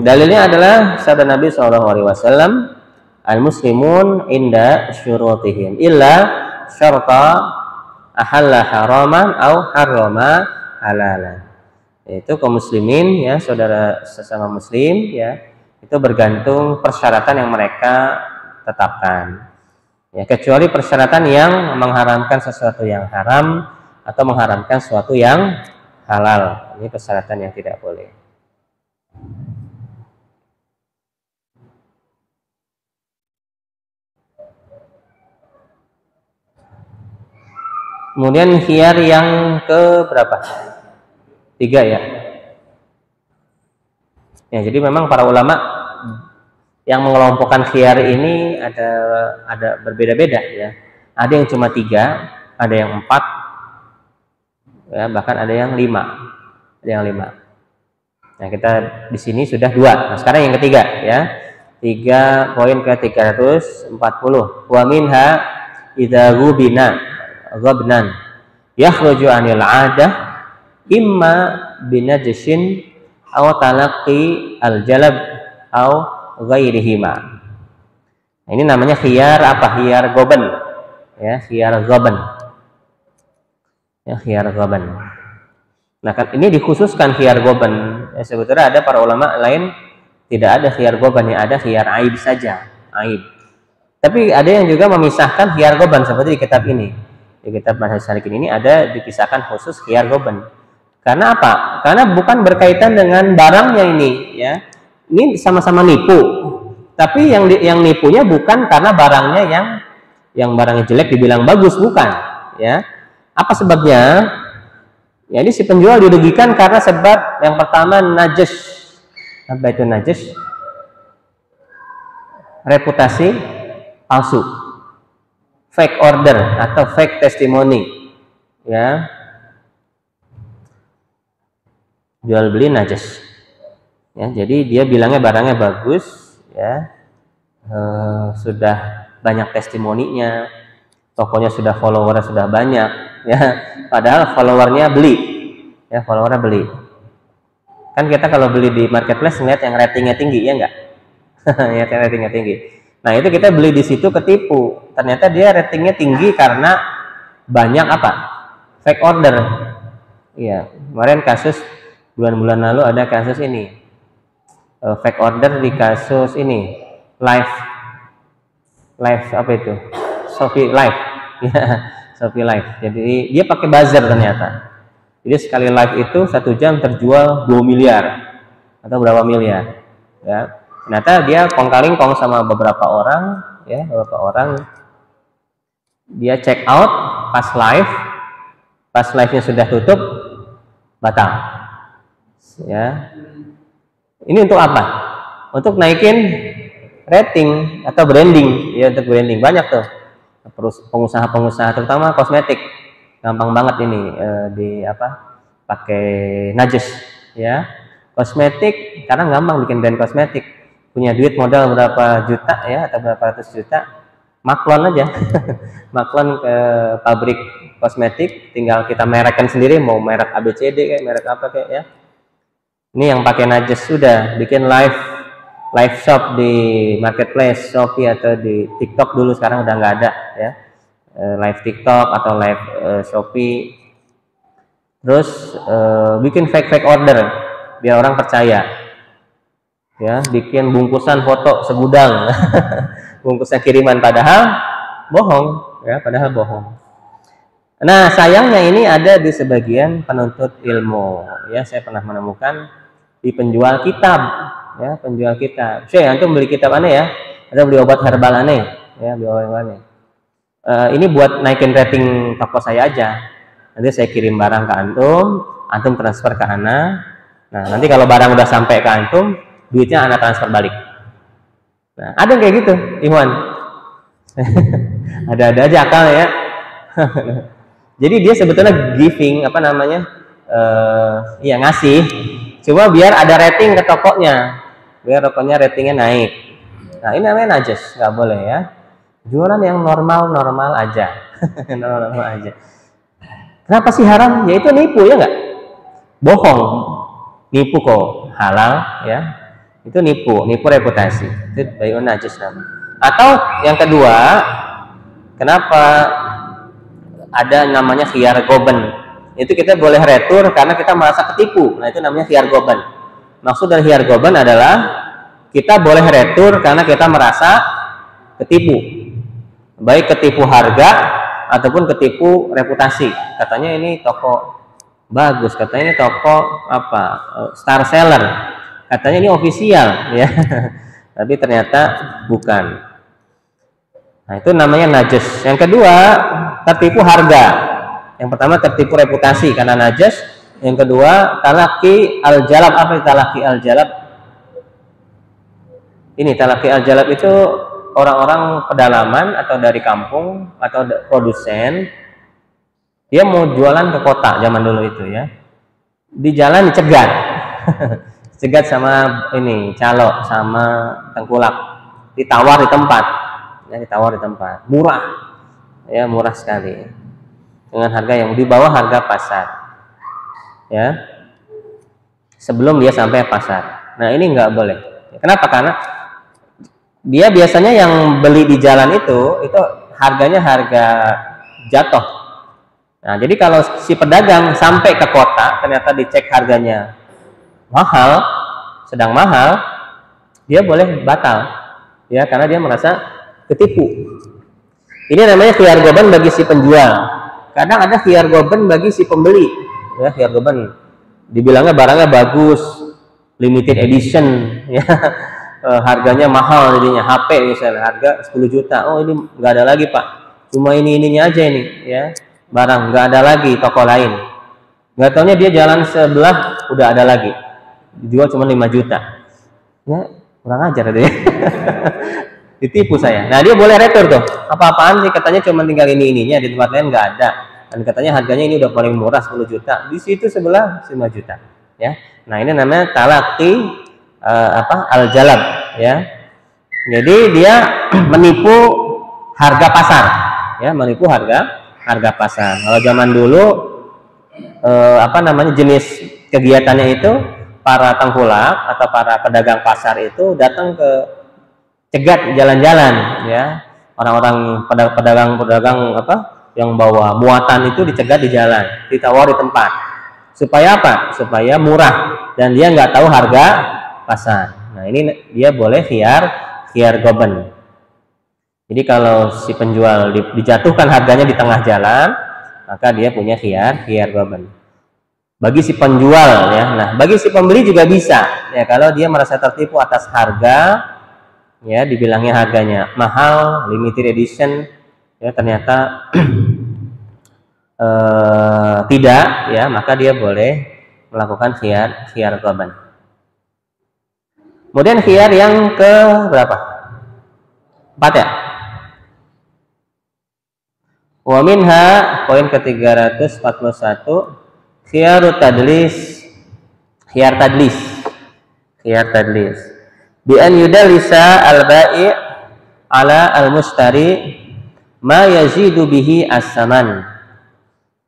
Dalilnya adalah sabda Nabi SAW, al-muslimun inda syurutihim illa syarta ahalla haraman au harrama halalan. Yaitu kaum muslimin ya, saudara sesama muslim ya, itu bergantung persyaratan yang mereka tetapkan. Ya, kecuali persyaratan yang mengharamkan sesuatu yang haram atau mengharamkan sesuatu yang halal. Ini persyaratan yang tidak boleh. Kemudian khiyar yang ke berapa? 3 ya. Ya, jadi memang para ulama yang mengelompokkan khiyar ini ada berbeda-beda ya. Ada yang cuma 3, ada yang 4, ya, bahkan ada yang 5. Ada yang 5. Nah, kita di sini sudah 2. Nah, sekarang yang ketiga ya. 3 poin ke 340. Wa minha idza ghubina ghabnan yakhruju 'anil 'adah imma binajsin aw talaqqi al-jalab aw ghairihima. Nah, ini namanya khiyar apa? Khiyar goben. Ya, khiyar goben. Ya, khiyar goben. Nah, kan ini dikhususkan khiyar goben. Ya, sebetulnya ada para ulama lain tidak ada khiyar goben, yang ada khiyar aib saja, aib. Tapi ada yang juga memisahkan khiyar goben seperti di kitab ini. Di kitab Manhaj Salikin ini ada dipisahkan khusus khiyar goben. Karena apa? Karena bukan berkaitan dengan barangnya ini, ya. Ini sama-sama nipu. Tapi yang nipunya bukan karena barangnya yang barangnya jelek dibilang bagus, bukan, ya. Apa sebabnya? Ya, ini si penjual dirugikan karena sebab yang pertama najis. Apa itu najis? Reputasi palsu, fake order atau fake testimony, ya. Jual beli najis, ya. Jadi dia bilangnya barangnya bagus, ya. Sudah banyak testimoninya, tokonya sudah followernya sudah banyak, ya. Padahal followernya beli, ya, followernya beli. Kan kita kalau beli di marketplace ngeliat yang ratingnya tinggi, ya enggak? Ya, ratingnya tinggi. Nah, itu kita beli di situ ketipu. Ternyata dia ratingnya tinggi karena banyak apa? Fake order. Iya, kemarin kasus bulan-bulan lalu ada kasus ini. Fake order di kasus ini. Live apa itu? Shopee Live. Ya, Shopee Live. Jadi dia pakai buzzer ternyata. Jadi sekali live itu 1 jam terjual 2 miliar atau berapa miliar, ya. Ternyata dia kong-kali-kong sama beberapa orang, ya, beberapa orang. Dia check out pas live-nya sudah tutup, batal. Ya. Ini untuk apa? Untuk naikin rating atau branding, ya, untuk branding. Banyak tuh pengusaha-pengusaha terutama kosmetik. Gampang banget ini pakai najis, ya. Kosmetik karena gampang bikin brand kosmetik. Punya duit modal berapa juta, ya, atau berapa ratus juta, maklon aja. Maklon ke pabrik kosmetik, tinggal kita merekkan sendiri, mau merek ABCD kayak merek apa kayak, ya. Ini yang pakai najis sudah bikin live shop di marketplace Shopee atau di TikTok dulu, sekarang udah nggak ada, ya. Live TikTok atau live Shopee, terus bikin fake order biar orang percaya, ya, bikin bungkusan foto segudang bungkusan kiriman, padahal bohong, ya, padahal bohong. Nah, sayangnya ini ada di sebagian penuntut ilmu, ya. Saya pernah menemukan di penjual kitab, ya, penjual kitab. Saya antum beli kitab aneh, ya, ada beli obat herbal aneh, ya, beli obat aneh. Ini buat naikin rating toko saya aja. Nanti saya kirim barang ke antum transfer ke ana. Nah, nanti kalau barang udah sampai ke antum, duitnya ana transfer balik. Nah, ada kayak gitu, Iwan. Ada aja akal, ya. Jadi dia sebetulnya giving ngasih, cuma biar ada rating ke tokonya, biar tokonya ratingnya naik. Nah, ini namanya najis, nggak boleh, ya. Jualan yang normal aja. Normal aja. Kenapa sih haram? Ya itu nipu, ya nggak? Bohong. Nipu kok halal, ya. Itu nipu reputasi. Itu bayun najis namanya. Atau yang kedua, kenapa ada namanya khiyar goben? Itu kita boleh retur karena kita merasa ketipu. Nah, itu namanya khiyar goben. Maksud dari khiyar goben adalah kita boleh retur karena kita merasa ketipu. Baik ketipu harga ataupun ketipu reputasi. Katanya ini toko bagus, katanya ini toko star seller, katanya ini official, ya. Tapi ternyata bukan. Nah, itu namanya najis. Yang kedua, tertipu harga. Yang pertama tertipu reputasi karena najis. Yang kedua, talaki al-jalab. Apa itu talaki al-jalab? Ini talaqi al-jalab itu orang-orang pedalaman atau dari kampung atau produsen, dia mau jualan ke kota zaman dulu itu ya. Di jalan dicegat. Dicegat sama ini calo sama tengkulak. Ditawar di tempat. Ya, ditawar di tempat. Murah. Ya, murah sekali. Dengan harga yang di bawah harga pasar. Ya. Sebelum dia sampai pasar. Nah, ini nggak boleh. Kenapa? Karena dia biasanya yang beli di jalan itu harganya harga jatuh. Nah, jadi kalau si pedagang sampai ke kota ternyata dicek harganya mahal, sedang mahal, dia boleh batal, ya, karena dia merasa ketipu. Ini namanya khiyar goban bagi si penjual. Kadang ada khiyar goban bagi si pembeli, ya, khiyar goban. Dibilangnya barangnya bagus, limited edition, ya. Harganya mahal jadinya, HP misalnya harga 10 juta. Oh, ini nggak ada lagi Pak, cuma ininya aja ini, ya, barang nggak ada lagi, toko lain. Nggak taunya dia jalan sebelah udah ada lagi, dijual cuma 5 juta. Ya, kurang ajar deh. Ditipu saya. Nah, dia boleh retur tuh. Apa-apaan sih, katanya cuma tinggal ininya, di tempat lain nggak ada. Dan katanya harganya ini udah paling murah 10 juta. Di situ sebelah 5 juta. Ya. Nah, ini namanya talaqi al-jalab, ya. Jadi dia menipu harga pasar, ya, menipu harga pasar. Kalau zaman dulu jenis kegiatannya itu para tengkulak atau para pedagang pasar itu datang ke cegat jalan-jalan, ya. Orang-orang pedagang yang bawa muatan itu dicegat di jalan, ditawar di tempat. Supaya apa? Supaya murah dan dia nggak tahu harga pasar. Nah, ini dia boleh khiyar goban. Jadi kalau si penjual dijatuhkan harganya di tengah jalan, maka dia punya khiyar goban. Bagi si penjual, ya. Nah, bagi si pembeli juga bisa, ya, kalau dia merasa tertipu atas harga, ya, dibilangnya harganya mahal, limited edition, ya, ternyata tidak, ya, maka dia boleh melakukan khiyar goban. Kemudian khiyar yang ke berapa? 4 ya? Wa minha, poin ke-341, khiyarut tadlis. Khiyar tadlis. Bi an yudallisa al-bai' ala al-mushtari ma yazidu bihi as-saman.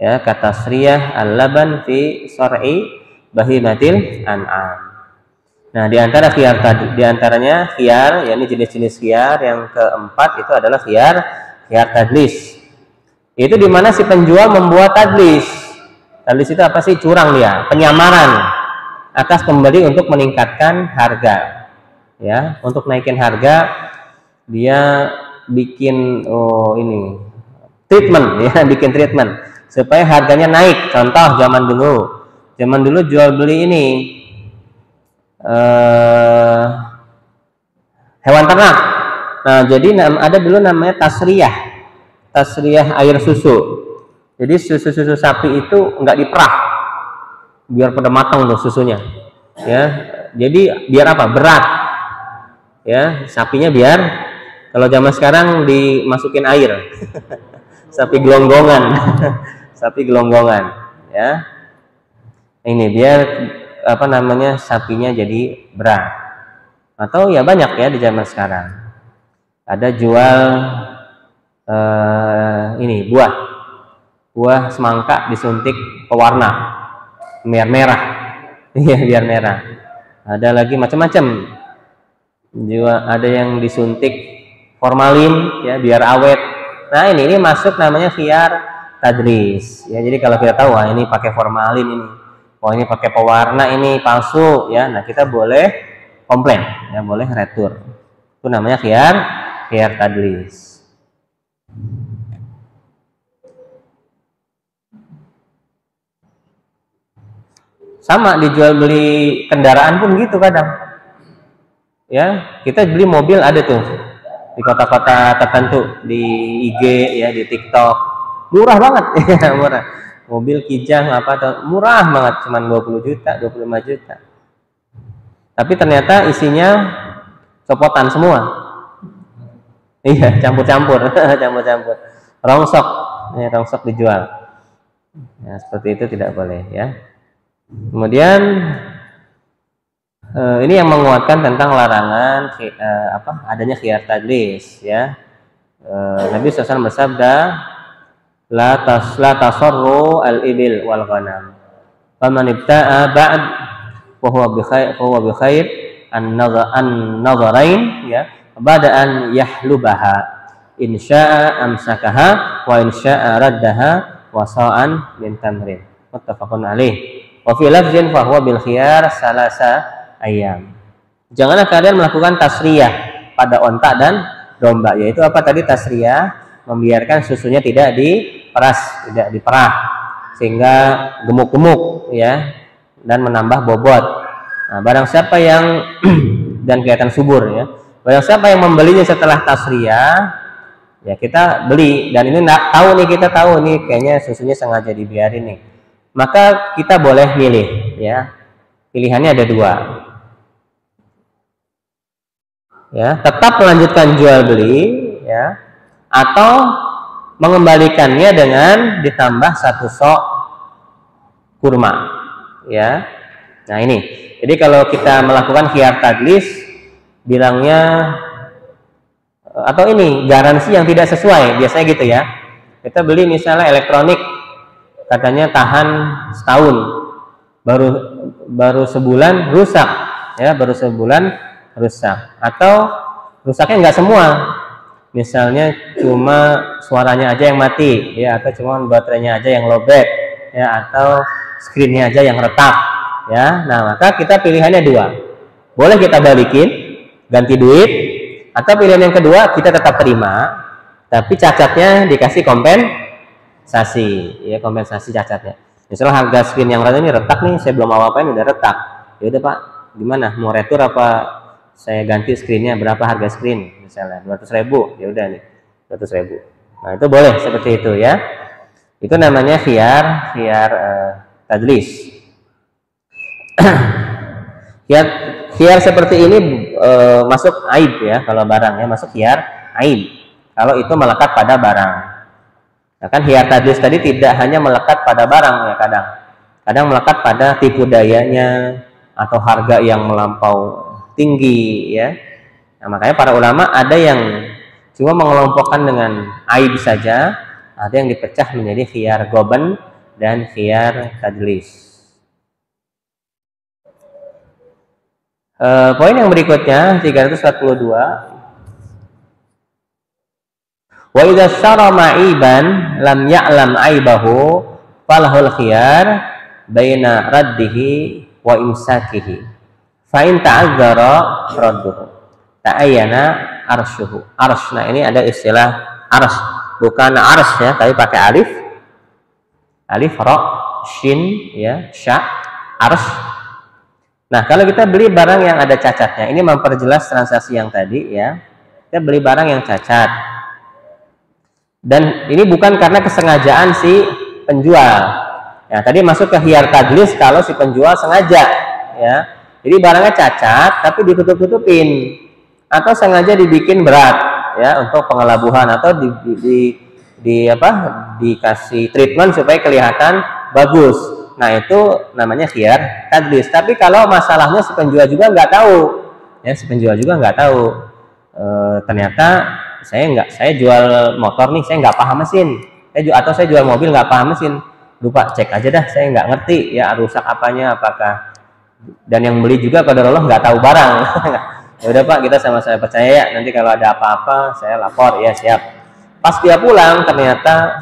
Ya, katasriyah al-laban fi sar'i bahimatil an'am. Nah, diantaranya khiyar, yakni jenis-jenis khiyar yang keempat itu adalah khiyar tadlis. Itu dimana si penjual membuat tadlis. Tadlis itu apa sih? Curang dia, penyamaran atas pembeli untuk meningkatkan harga. Ya, untuk naikin harga dia bikin treatment, ya, bikin treatment supaya harganya naik. Contoh zaman dulu jual beli ini hewan ternak. Nah, jadi ada dulu namanya tasriyah air susu. Jadi susu sapi itu nggak diperah biar pada matang tuh susunya, ya. Jadi biar apa? Berat, ya, sapinya biar kalau zaman sekarang dimasukin air. Sapi gelonggongan, ya. Ini biar sapinya jadi berat. Atau ya banyak, ya, di zaman sekarang ada jual buah semangka disuntik pewarna biar merah. Iya, biar merah. Ada lagi macam-macam, ada yang disuntik formalin, ya, biar awet. Nah, ini masuk namanya khiyar tadlis, ya. Jadi kalau kita tahu, wah, ini pakai formalin ini, oh, ini pakai pewarna, ini palsu, ya. Nah, kita boleh komplain, ya, boleh retur. Itu namanya khiyar tadlis. Sama dijual beli kendaraan pun gitu kadang. Ya, kita beli mobil ada tuh di kota-kota tertentu, di IG, ya, di TikTok. Murah banget, ya, murah. Mobil Kijang murah banget, cuman 20 juta, 25 juta. Tapi ternyata isinya copotan semua. Iya, campur-campur, campur-campur. Rongsok, ya, rongsok dijual. Ya, seperti itu tidak boleh ya. Kemudian ini yang menguatkan tentang larangan adanya khiyar tadlis ya. Nabi SAW bersabda, la tasarru al-ibil wal ghanam. Faman ibta'a ba'd fa huwa bi khair an-nadharain ya. Ba'da an yahlubaha in syaa'a amsakaha wa in syaa'a raddaha wa sa'an min tamrin. Muttafaqun alaih. Wa fi lafzin fa huwa bil khiyar salasa ayyam. Janganlah kalian melakukan tasriyah pada onta dan domba, yaitu apa tadi tasriyah? Membiarkan susunya tidak diperas, tidak diperah sehingga gemuk-gemuk ya dan menambah bobot. Nah, barang siapa yang dan kelihatan subur ya. Barang siapa yang membelinya setelah tasriyah, ya kita beli dan ini kita tahu nih kayaknya susunya sengaja dibiarin nih. Maka kita boleh milih ya. Pilihannya ada dua. Ya, tetap melanjutkan jual beli ya atau mengembalikannya dengan ditambah satu sok kurma ya. Nah, ini. Jadi kalau kita melakukan khiyar tadlis bilangnya atau ini garansi yang tidak sesuai, biasanya gitu ya. Kita beli misalnya elektronik katanya tahan setahun, baru sebulan rusak ya, baru sebulan rusak atau rusaknya nggak semua, misalnya cuma suaranya aja yang mati ya, atau cuma baterainya aja yang lowbat ya, atau screennya aja yang retak ya. Nah, maka kita pilihannya dua, boleh kita balikin ganti duit, atau pilihan yang kedua kita tetap terima tapi cacatnya dikasih kompensasi ya, kompensasi cacatnya. Misalnya harga screen yang ini retak nih, saya belum apa-apain udah retak, ya udah Pak, gimana mau retur apa saya ganti screennya, berapa harga screen misalnya 200.000, ya udah nih 200.000. Nah, itu boleh seperti itu ya. Itu namanya khiyar tadlis. Khiyar seperti ini masuk aib ya, kalau barang ya masuk khiyar aib kalau itu melekat pada barang. Nah, kan khiyar tadlis tadi tidak hanya melekat pada barang ya, kadang melekat pada tipu dayanya atau harga yang melampau tinggi ya. Nah, makanya para ulama ada yang cuma mengelompokkan dengan aib saja, ada yang dipecah menjadi khiyar goben dan khiyar tadlis. Poin yang berikutnya 342, wa idza syara ma'iban lam ya'lam aibahu falahul khiyar baina raddihi wa imsakihi fa in ta'azzara radduhu ta'ayyana arshuhu. Arsh, nah ini ada istilah arsh, bukan arsh ya, tapi pakai alif ra shin ya, sya, arsh. Nah, kalau kita beli barang yang ada cacatnya, ini memperjelas transaksi yang tadi ya. Kita beli barang yang cacat. Dan ini bukan karena kesengajaan si penjual. Ya, tadi masuk ke khiyar tadlis kalau si penjual sengaja ya. Jadi barangnya cacat tapi ditutup-tutupin atau sengaja dibikin berat ya untuk pengelabuhan atau dikasih treatment supaya kelihatan bagus. Nah, itu namanya khiyar tadlis. Tapi kalau masalahnya si penjual juga nggak tahu, ya si penjual juga nggak tahu. Ternyata saya jual motor nih, saya nggak paham mesin. Atau saya jual mobil nggak paham mesin. Lupa cek aja dah, saya nggak ngerti ya rusak apanya, apakah. Dan yang beli juga qadarullah nggak tahu barang. Ya udah Pak, kita sama-sama percaya ya. Nanti kalau ada apa-apa saya lapor ya, siap. Pas dia pulang ternyata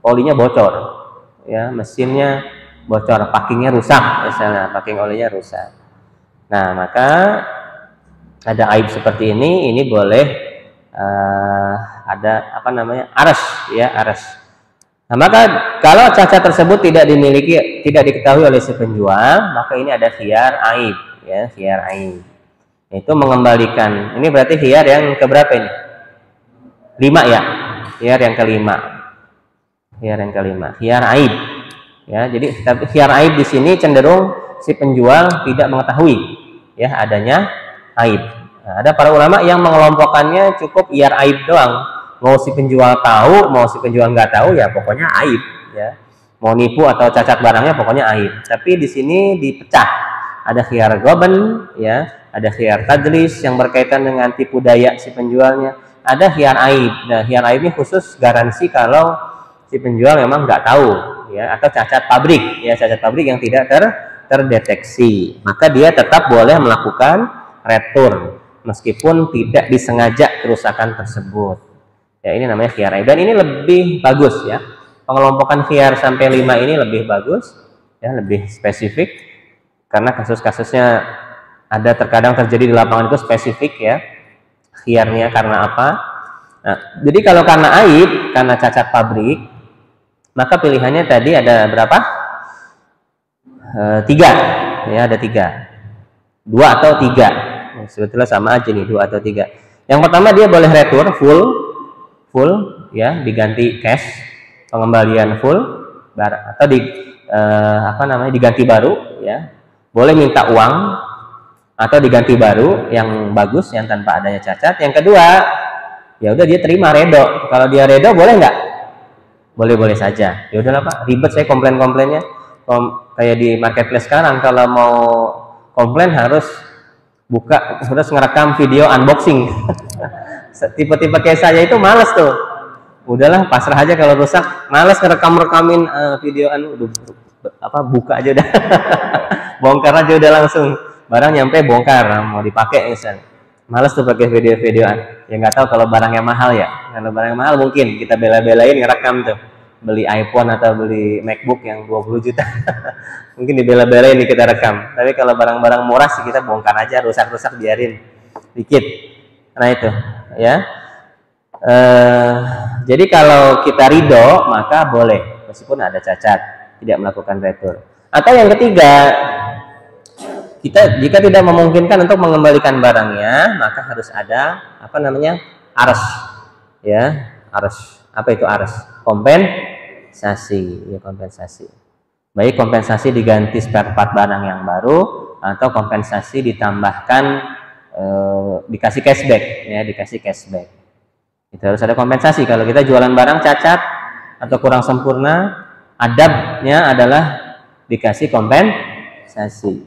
olinya bocor. Ya, mesinnya bocor, packingnya rusak misalnya, packing olinya rusak. Nah, maka ada aib seperti ini boleh ada apa namanya aras ya, aras. Nah, maka kalau cacat tersebut tidak diketahui oleh si penjual, maka ini ada khiyar aib ya, khiyar aib. Itu mengembalikan. Ini berarti khiyar yang keberapa ini? 5 ya. Khiyar yang kelima. Khiyar yang kelima, khiyar aib. Ya, jadi khiyar aib di sini cenderung si penjual tidak mengetahui ya adanya aib. Nah, ada para ulama yang mengelompokkannya cukup iyar aib doang. Mau si penjual tahu, mau si penjual nggak tahu, ya pokoknya aib. Ya, mau nipu atau cacat barangnya pokoknya aib. Tapi di sini dipecah. Ada khiyar goben, ya, ada khiyar tadlis yang berkaitan dengan tipu daya si penjualnya. Ada khiyar aib. Nah, khiyar aib ini khusus garansi kalau si penjual memang nggak tahu, ya, atau cacat pabrik, ya, cacat pabrik yang tidak terdeteksi. Maka dia tetap boleh melakukan retur meskipun tidak disengaja kerusakan tersebut. Ya, ini namanya khiyar aib. Dan ini lebih bagus, ya. Pengelompokan khiyar sampai 5 ini lebih bagus, ya, lebih spesifik karena kasus-kasusnya ada terkadang terjadi di lapangan itu spesifik, ya. Khiyarnya karena apa? Nah, jadi kalau karena aib, karena cacat pabrik, maka pilihannya tadi ada berapa? 3, ya, ada 3, 2 atau 3. Sebetulnya sama aja nih, 2 atau 3. Yang pertama dia boleh retur full, ya, diganti cash, pengembalian full, atau diganti baru, ya. Boleh minta uang atau diganti baru yang bagus, yang tanpa adanya cacat. Yang kedua, ya udah dia terima redo. Kalau dia redo boleh nggak? Boleh saja. Ya udahlah Pak, ribet saya komplainnya. Kayak di marketplace sekarang, kalau mau komplain harus ngerekam video unboxing. Tipe-tipe kayak saya itu males tuh. Udahlah, pasrah aja kalau rusak. Males ngerekam-rekamin videoan, buka aja udah. Bongkar aja udah langsung. Barang nyampe bongkar, mau dipakai misalnya. Males tuh pakai video-videoan. Ya nggak tahu kalau barangnya mahal, ya. Kalau barangnya mahal mungkin kita bela-belain ngerekam tuh. Beli iPhone atau beli MacBook yang 20 juta. Mungkin dibela-belain nih kita rekam. Tapi kalau barang-barang murah sih kita bongkar aja, rusak-rusak biarin dikit. Nah itu, ya. Jadi kalau kita ridho maka boleh, meskipun ada cacat, tidak melakukan retur. Atau yang ketiga, kita jika tidak memungkinkan untuk mengembalikan barangnya, maka harus ada ars, ya, ars. Apa itu ars? Kompensasi, ya, kompensasi. Baik kompensasi diganti spare part barang yang baru, atau kompensasi ditambahkan dikasih cashback, ya, dikasih cashback. Itu harus ada kompensasi. Kalau kita jualan barang cacat atau kurang sempurna, adabnya adalah dikasih kompensasi.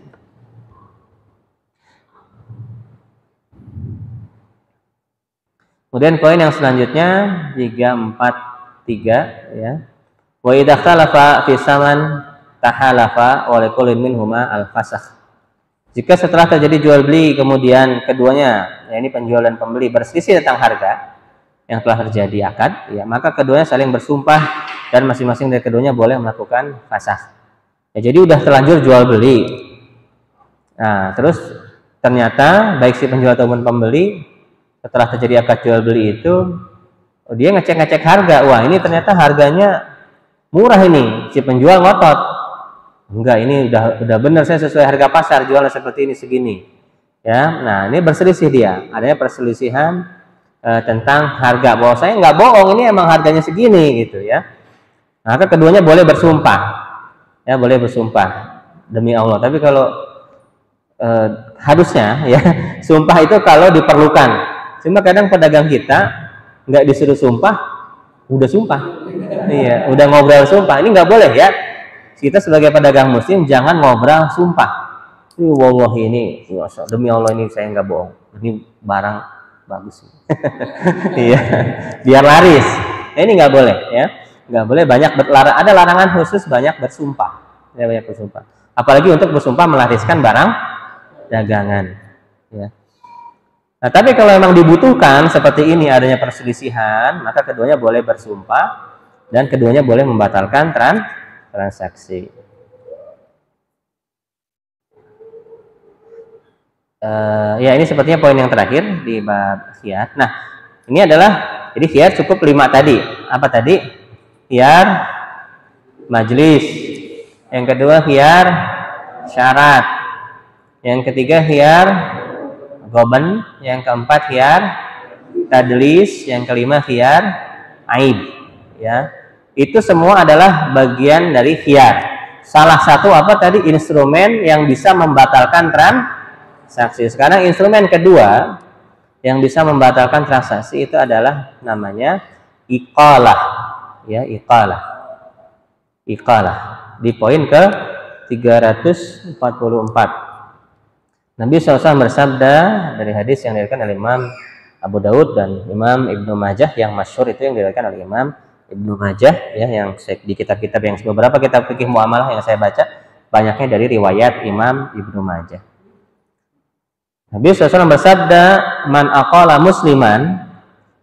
Kemudian poin yang selanjutnya 343, ya. Wa idza khalafa fi saman tahalafa wa likulli minhuma al-fasakh. Jika setelah terjadi jual beli kemudian keduanya, ya, ini penjual dan pembeli berselisih tentang harga yang telah terjadi akad, ya, maka keduanya saling bersumpah dan masing-masing dari keduanya boleh melakukan fasakh. Ya, jadi udah terlanjur jual beli. Nah, terus ternyata baik si penjual ataupun pembeli setelah terjadi akad jual beli itu, dia ngecek harga. Wah, ini ternyata harganya murah ini. Si penjual ngotot. Enggak, ini udah benar, saya sesuai harga pasar, jualnya seperti ini segini. Ya, nah ini berselisih dia. Adanya perselisihan tentang harga. Bahwa saya nggak bohong, ini emang harganya segini gitu, ya. Maka keduanya boleh bersumpah. Ya, boleh bersumpah demi Allah. Tapi kalau harusnya, ya, sumpah itu kalau diperlukan. Cuma kadang pedagang kita nggak disuruh sumpah, udah sumpah. Iya, udah ngobrol sumpah. Ini nggak boleh, ya. Kita sebagai pedagang muslim jangan ngobrol sumpah. Wallahi ini, demi Allah ini saya nggak bohong. Ini barang bagus. Iya, biar laris. Nah, ini nggak boleh, ya. Nggak boleh banyak ada larangan khusus banyak bersumpah. Ya, banyak bersumpah. Apalagi untuk bersumpah melariskan barang dagangan. Ya. Nah, tapi kalau memang dibutuhkan seperti ini adanya perselisihan, maka keduanya boleh bersumpah dan keduanya boleh membatalkan transaksi. Ya, ini sepertinya poin yang terakhir di bab khiyar. Nah, ini adalah jadi khiyar cukup 5 tadi. Apa tadi? Khiyar majlis. Yang kedua khiyar syarat. Yang ketiga khiyar goben. Yang keempat khiyar tadlis. Yang kelima khiyar aib. Ya. Itu semua adalah bagian dari khiyar. Salah satu apa tadi? Instrumen yang bisa membatalkan transaksi. Sekarang instrumen kedua Yang bisa membatalkan transaksi itu adalah namanya iqalah, ya, iqalah. Iqalah di poin ke 344. Nabi SAW bersabda dari hadis yang diriwayatkan oleh Imam Abu Daud dan Imam Ibnu Majah, yang masyhur itu yang diriwayatkan oleh Imam Ibnu Majah, ya, yang di kitab-kitab yang beberapa kitab fikih muamalah yang saya baca banyaknya dari riwayat Imam Ibnu Majah. Nabi SAW bersabda, man aqala musliman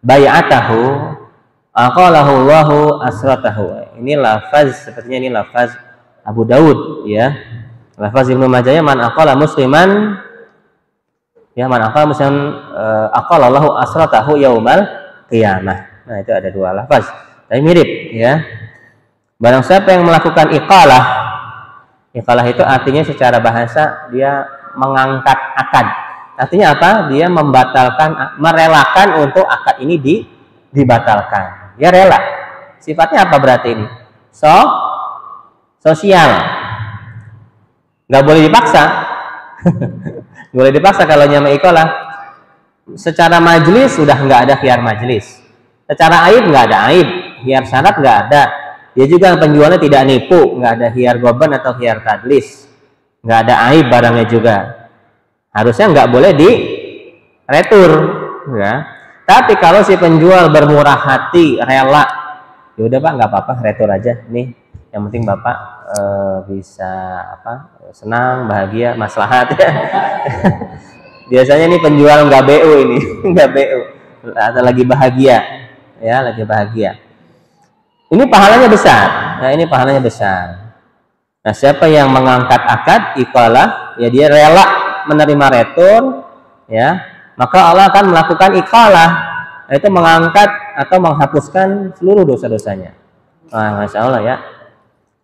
bai'atahu aqalahu Allahu asratahu. Ini lafaz, sepertinya ini lafaz Abu Daud, ya. Lafaz Ibnu Majah, man aqala musliman, ya, man aqala musliman aqala Allahu asratahu yaumal qiyamah. Nah, itu ada dua lafaz, tapi mirip, ya. Barang siapa yang melakukan iqalah, iqalah itu artinya secara bahasa dia mengangkat akad. Artinya apa? Dia membatalkan, merelakan untuk akad ini dibatalkan. Dia rela. Sifatnya apa berarti ini? Sosial. Nggak boleh dipaksa. Boleh dipaksa kalau nyama iqalah. Secara majelis sudah nggak ada khiyar majelis. Secara aib nggak ada aib. Khiyar syarat nggak ada. Dia juga penjualnya tidak nipu. Nggak ada khiyar goban atau khiyar tadlis. Nggak ada aib barangnya juga. Harusnya nggak boleh diretur, ya. Tapi kalau si penjual bermurah hati, rela, ya udah Pak, nggak apa-apa, retur aja. Nih, yang penting Bapak bisa senang, bahagia, maslahat, ya. Biasanya nih penjual nggak BU ini, nggak BU, atau lagi bahagia, ya, lagi bahagia. Ini pahalanya besar, nah ini pahalanya besar. Nah, siapa yang mengangkat akad iqalah, ya dia rela menerima retur, ya, maka Allah akan melakukan iqalah, yaitu mengangkat atau menghapuskan seluruh dosa-dosanya. Nah, Masya Allah, ya,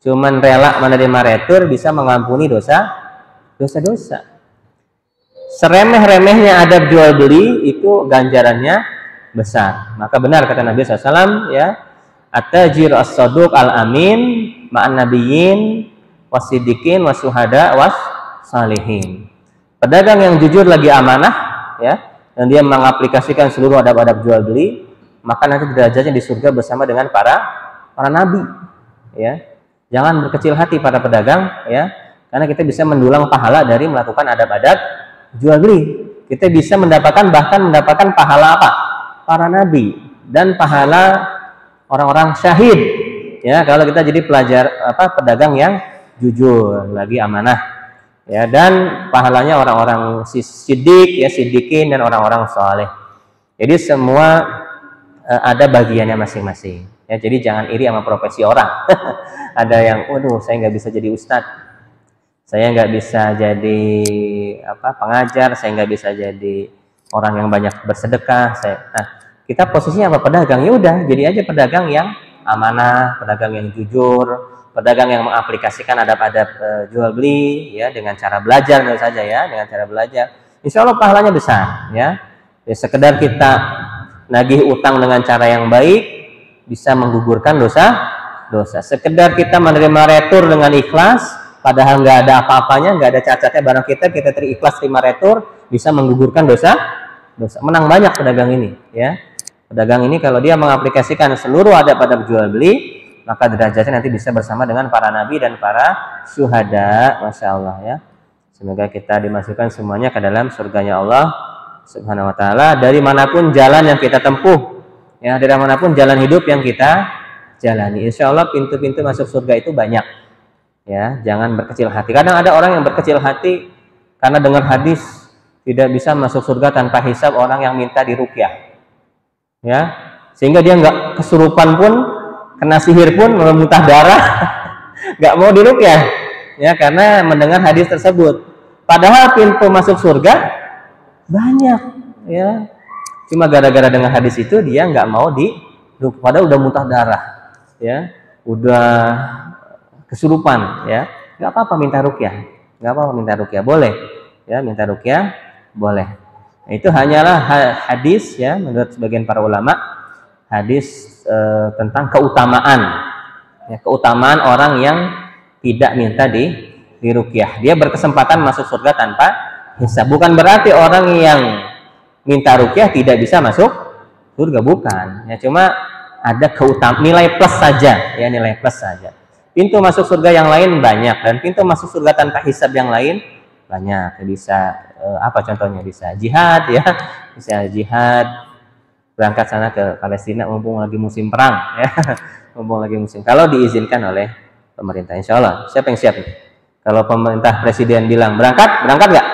cuman rela menerima retur bisa mengampuni dosa-dosa. Seremeh-remehnya adab jual beli itu ganjarannya besar. Maka benar kata Nabi SAW, ya, at-tajir as-saduq al-amin ma'an nabiyyin wasidikin wasuhada was-salihin. Pedagang yang jujur lagi amanah, ya, dan dia mengaplikasikan seluruh adab-adab jual beli, maka nanti derajatnya di surga bersama dengan para nabi, ya. Jangan berkecil hati para pedagang, ya, karena kita bisa mendulang pahala dari melakukan adab-adab jual beli. Kita bisa bahkan mendapatkan pahala apa? Para nabi dan pahala orang-orang syahid, ya, kalau kita jadi pedagang yang jujur, lagi amanah. Ya, dan pahalanya orang-orang siddiq, ya, siddiqin, dan orang-orang soleh. Jadi semua ada bagiannya masing-masing. Ya, jadi jangan iri sama profesi orang. Ada yang, waduh, saya nggak bisa jadi ustadz, saya nggak bisa jadi pengajar, saya nggak bisa jadi orang yang banyak bersedekah. Nah, kita posisinya apa? Pedagang. Ya udah, jadi aja pedagang yang amanah, pedagang yang jujur, pedagang yang mengaplikasikan adab-adab jual beli, ya, dengan cara belajar tentu saja, ya, dengan cara belajar. Insya Allah pahalanya besar, ya. Ya, sekedar kita nagih utang dengan cara yang baik bisa menggugurkan dosa. Sekedar kita menerima retur dengan ikhlas, padahal nggak ada apa-apanya, nggak ada cacatnya barang kita terikhlas terima retur, bisa menggugurkan dosa. Menang banyak pedagang ini, ya. Pedagang ini kalau dia mengaplikasikan seluruh adab-adab jual beli, maka derajatnya nanti bisa bersama dengan para nabi dan para syuhada. Masya Allah, ya. Semoga kita dimasukkan semuanya ke dalam surganya Allah Subhanahu wa ta'ala, dari manapun jalan yang kita tempuh, ya, dari manapun jalan hidup yang kita jalani. Insya Allah pintu-pintu masuk surga itu banyak, ya. Jangan berkecil hati. Kadang ada orang yang berkecil hati karena dengar hadis tidak bisa masuk surga tanpa hisab orang yang minta diruqyah, ya, sehingga dia nggak kesurupan pun, kena sihir pun, memuntah darah, nggak mau diruqyah, ya, karena mendengar hadis tersebut. Padahal pintu masuk surga banyak, ya. Cuma gara-gara dengar hadis itu dia nggak mau diruqyah, padahal udah muntah darah, ya, udah kesurupan, ya, nggak apa-apa minta ruqyah, nggak apa-apa minta ruqyah, boleh, ya, minta ruqyah boleh. Nah, itu hanyalah hadis, ya, menurut sebagian para ulama, hadis tentang keutamaan, ya, keutamaan orang yang tidak minta diruqyah. Dia berkesempatan masuk surga tanpa hisab. Bukan berarti orang yang minta ruqyah tidak bisa masuk surga, bukan. Ya cuma ada nilai plus saja, ya nilai plus saja. Pintu masuk surga yang lain banyak, dan pintu masuk surga tanpa hisab yang lain banyak. Bisa apa contohnya? Bisa jihad, ya, bisa jihad, berangkat sana ke Palestina mumpung lagi musim perang, ya, mumpung lagi musim. Kalau diizinkan oleh pemerintah, insya Allah. Siapa yang siap? Kalau pemerintah presiden bilang berangkat nggak?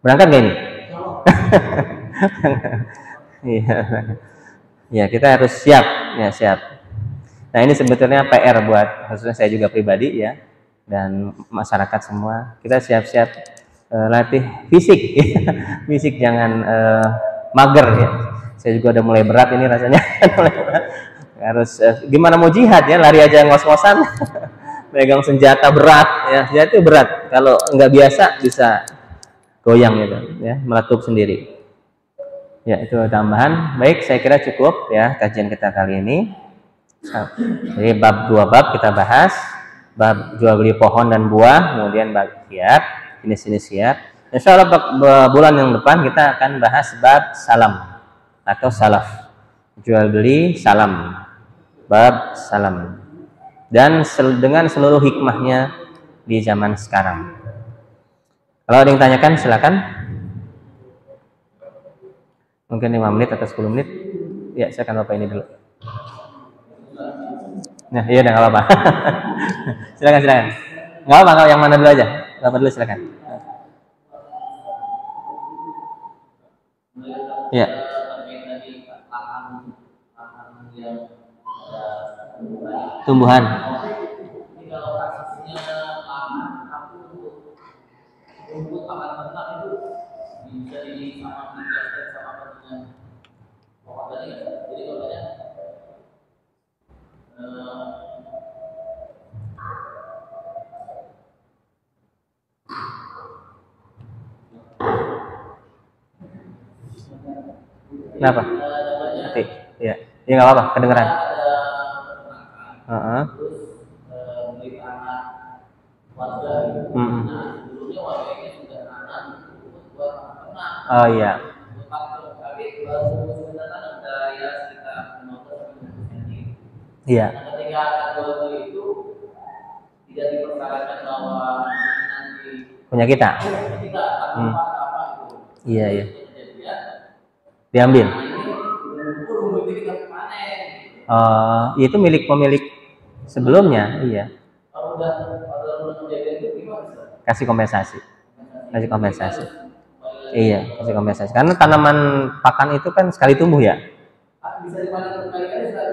Berangkat nggak ini? Iya, ya kita harus siap, ya siap. Nah ini sebetulnya PR buat khususnya saya juga pribadi, ya, dan masyarakat semua. Kita siap-siap latih fisik, fisik jangan mager, ya. Saya juga udah mulai berat ini rasanya. Harus gimana mau jihad, ya, lari aja ngos-ngosan. Megang senjata berat, ya, senjata itu berat. Kalau nggak biasa bisa goyang gitu, ya, meletup sendiri. Ya itu tambahan. Baik, saya kira cukup, ya, kajian kita kali ini. Jadi dua bab kita bahas, bab jual beli pohon dan buah, kemudian bab khiyar, jenis-jenis khiyar. Insya Allah bulan yang depan kita akan bahas bab salam atau salaf, jual beli salam, bab salam, dan dengan seluruh hikmahnya di zaman sekarang. Kalau ada yang tanyakan silakan. Mungkin 5 menit atau 10 menit. Ya, saya akan bapak ini dulu. Nah, iya udah nggak apa-apa. Silakan. Nggak apa-apa, yang mana dulu aja. Bapak dulu silakan. Ya. Tumbuhan. Kenapa? Iya, ya nggak apa-apa, kedengeran. Oh iya. Iya. Punya kita. Iya. Diambil. Itu milik pemilik sebelumnya, iya. Kasih kompensasi. Iya, kasih kompensasi. Karena tanaman pakan itu kan sekali tumbuh, ya.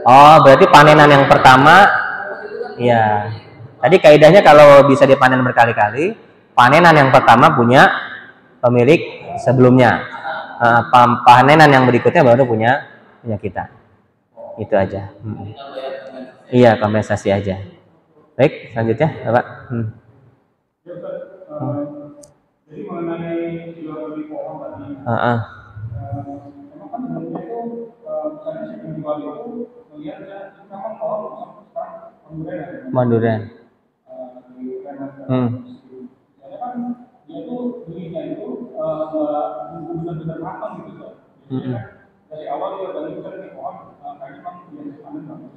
Oh, berarti panenan yang pertama, iya. Tadi kaidahnya kalau bisa dipanen berkali-kali, panenan yang pertama punya pemilik sebelumnya. Panenan yang berikutnya baru punya kita. Itu aja. Iya, kompensasi aja. Baik, selanjutnya Bapak. Jadi mengenai jual beli pohon tadi. Memang kan sebelumnya itu misalnya si penjual itu melihatnya memang pohon sekarang Manduran. Misalnya kan dia tuh belinya itu benar-benar matang gitu, dari awal dia beli misalnya pohon kayaknya memang dia panen bagus.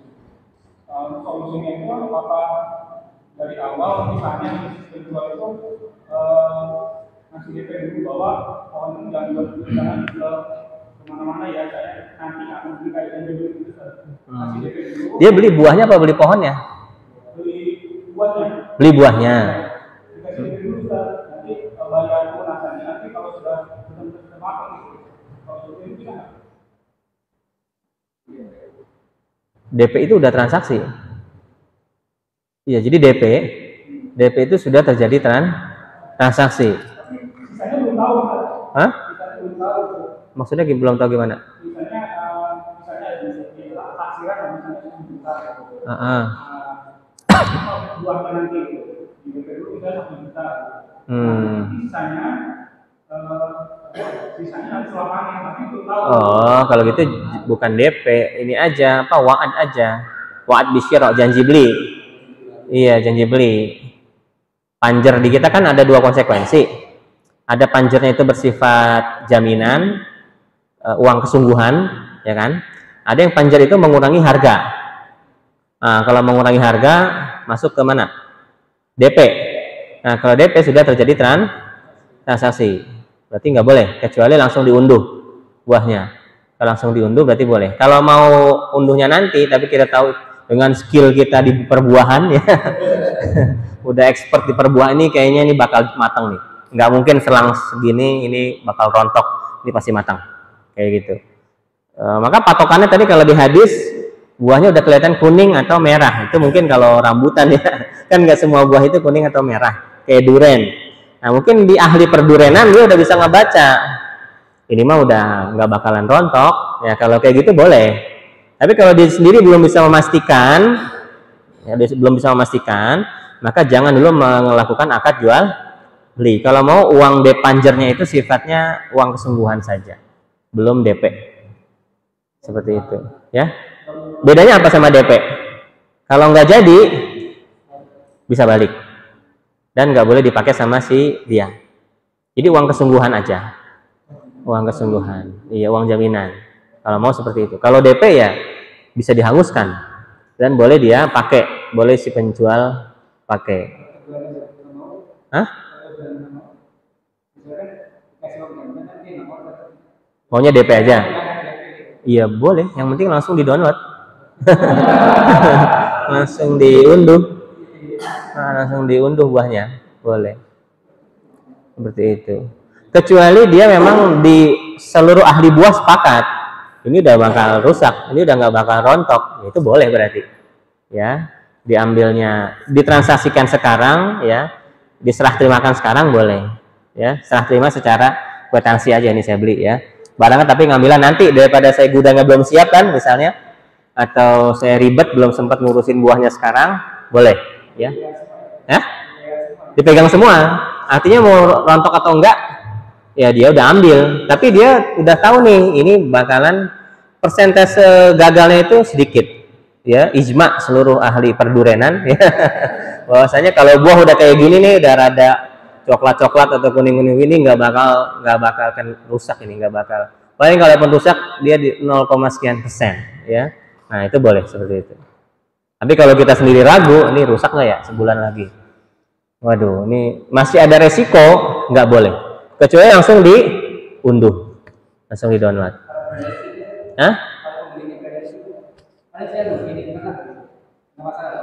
Solusinya itu apakah dari awal misalnya penjual itu ngasih DP dulu bahwa pohon itu jangan ke kemana-mana, ya, saya nanti akan beli kayak dulu gitu. Ngasih DP dulu. Dia beli buahnya apa beli pohonnya? Beli buahnya. Dikasih DP dulu, nanti bayar lunasannya nanti kalau sudah benar-benar matang gitu. Kalau sudah itu tidak. DP itu udah transaksi. Iya, jadi DP itu sudah terjadi transaksi. Sisanya belum tahu, Pak. Hah? Sisanya belum tahu. Maksudnya belum tahu gimana? Misalnya di taksiran misalnya 1 juta. Buahnya nanti di DP dulu bisa 1 juta. Sisanya setelah panen, tapi belum tahu. Oh, kalau gitu bukan DP, ini aja wa'ad aja. Wa'ad bisyira, janji beli. Iya, janji beli. Panjer di kita kan ada 2 konsekuensi. Ada panjernya itu bersifat jaminan, uang kesungguhan, ya kan? Ada yang panjar itu mengurangi harga. Nah, kalau mengurangi harga masuk ke mana? DP. Nah, kalau DP sudah terjadi transaksi, berarti nggak boleh, kecuali langsung diunduh buahnya. Kalau langsung diunduh berarti boleh. Kalau mau unduhnya nanti, tapi kita tahu dengan skill kita di perbuahan ya, udah expert di perbuahan ini, kayaknya ini bakal matang nih. Nggak mungkin selang segini ini bakal rontok, ini pasti matang, kayak gitu. Maka patokannya tadi kalau di hadis buahnya udah kelihatan kuning atau merah, itu mungkin kalau rambutan ya, kan nggak semua buah itu kuning atau merah, kayak duren. Nah mungkin di ahli perdurenan dia udah bisa ngebaca, ini mah udah nggak bakalan rontok, ya kalau kayak gitu boleh. Tapi kalau dia sendiri belum bisa memastikan, ya belum bisa memastikan, maka jangan dulu melakukan akad jual beli. Kalau mau uang depanjernya itu sifatnya uang kesungguhan saja, belum DP. Seperti itu, ya. Bedanya apa sama DP? Kalau nggak jadi, bisa balik. Dan nggak boleh dipakai sama si dia. Jadi uang kesungguhan aja. Uang kesungguhan. Iya, uang jaminan. Kalau mau seperti itu. Kalau DP ya, bisa dihanguskan. Dan boleh dia pakai. Boleh si penjual pakai. Hah? Maunya DP aja? Iya boleh, yang penting langsung di-download. Langsung diunduh. Langsung diunduh buahnya, boleh. Seperti itu. Kecuali dia memang di seluruh ahli buah sepakat, ini udah bakal rusak, ini udah nggak bakal rontok, itu boleh berarti. Ya, diambilnya, ditransaksikan sekarang, ya, diserah terimakan sekarang boleh. Ya, serah terima secara kwitansi aja ini saya beli ya. Barangnya tapi ngambilan nanti daripada saya gudangnya belum siap kan misalnya, atau saya ribet belum sempat ngurusin buahnya sekarang, boleh ya. Dipegang semua, artinya mau rontok atau enggak ya dia udah ambil, tapi dia udah tahu nih ini bakalan persentase gagalnya itu sedikit ya, ijma seluruh ahli perdurenan ya. Bahwasanya kalau buah udah kayak gini nih, udah rada coklat-coklat atau kuning-kuning ini nggak bakal kan rusak, ini nggak bakal, paling kalaupun rusak dia di 0, sekian persen ya. Nah itu boleh seperti itu. Tapi kalau kita sendiri ragu ini rusak nggak ya sebulan lagi, waduh ini masih ada resiko, nggak boleh, kecuali langsung diunduh, langsung di download. Hah?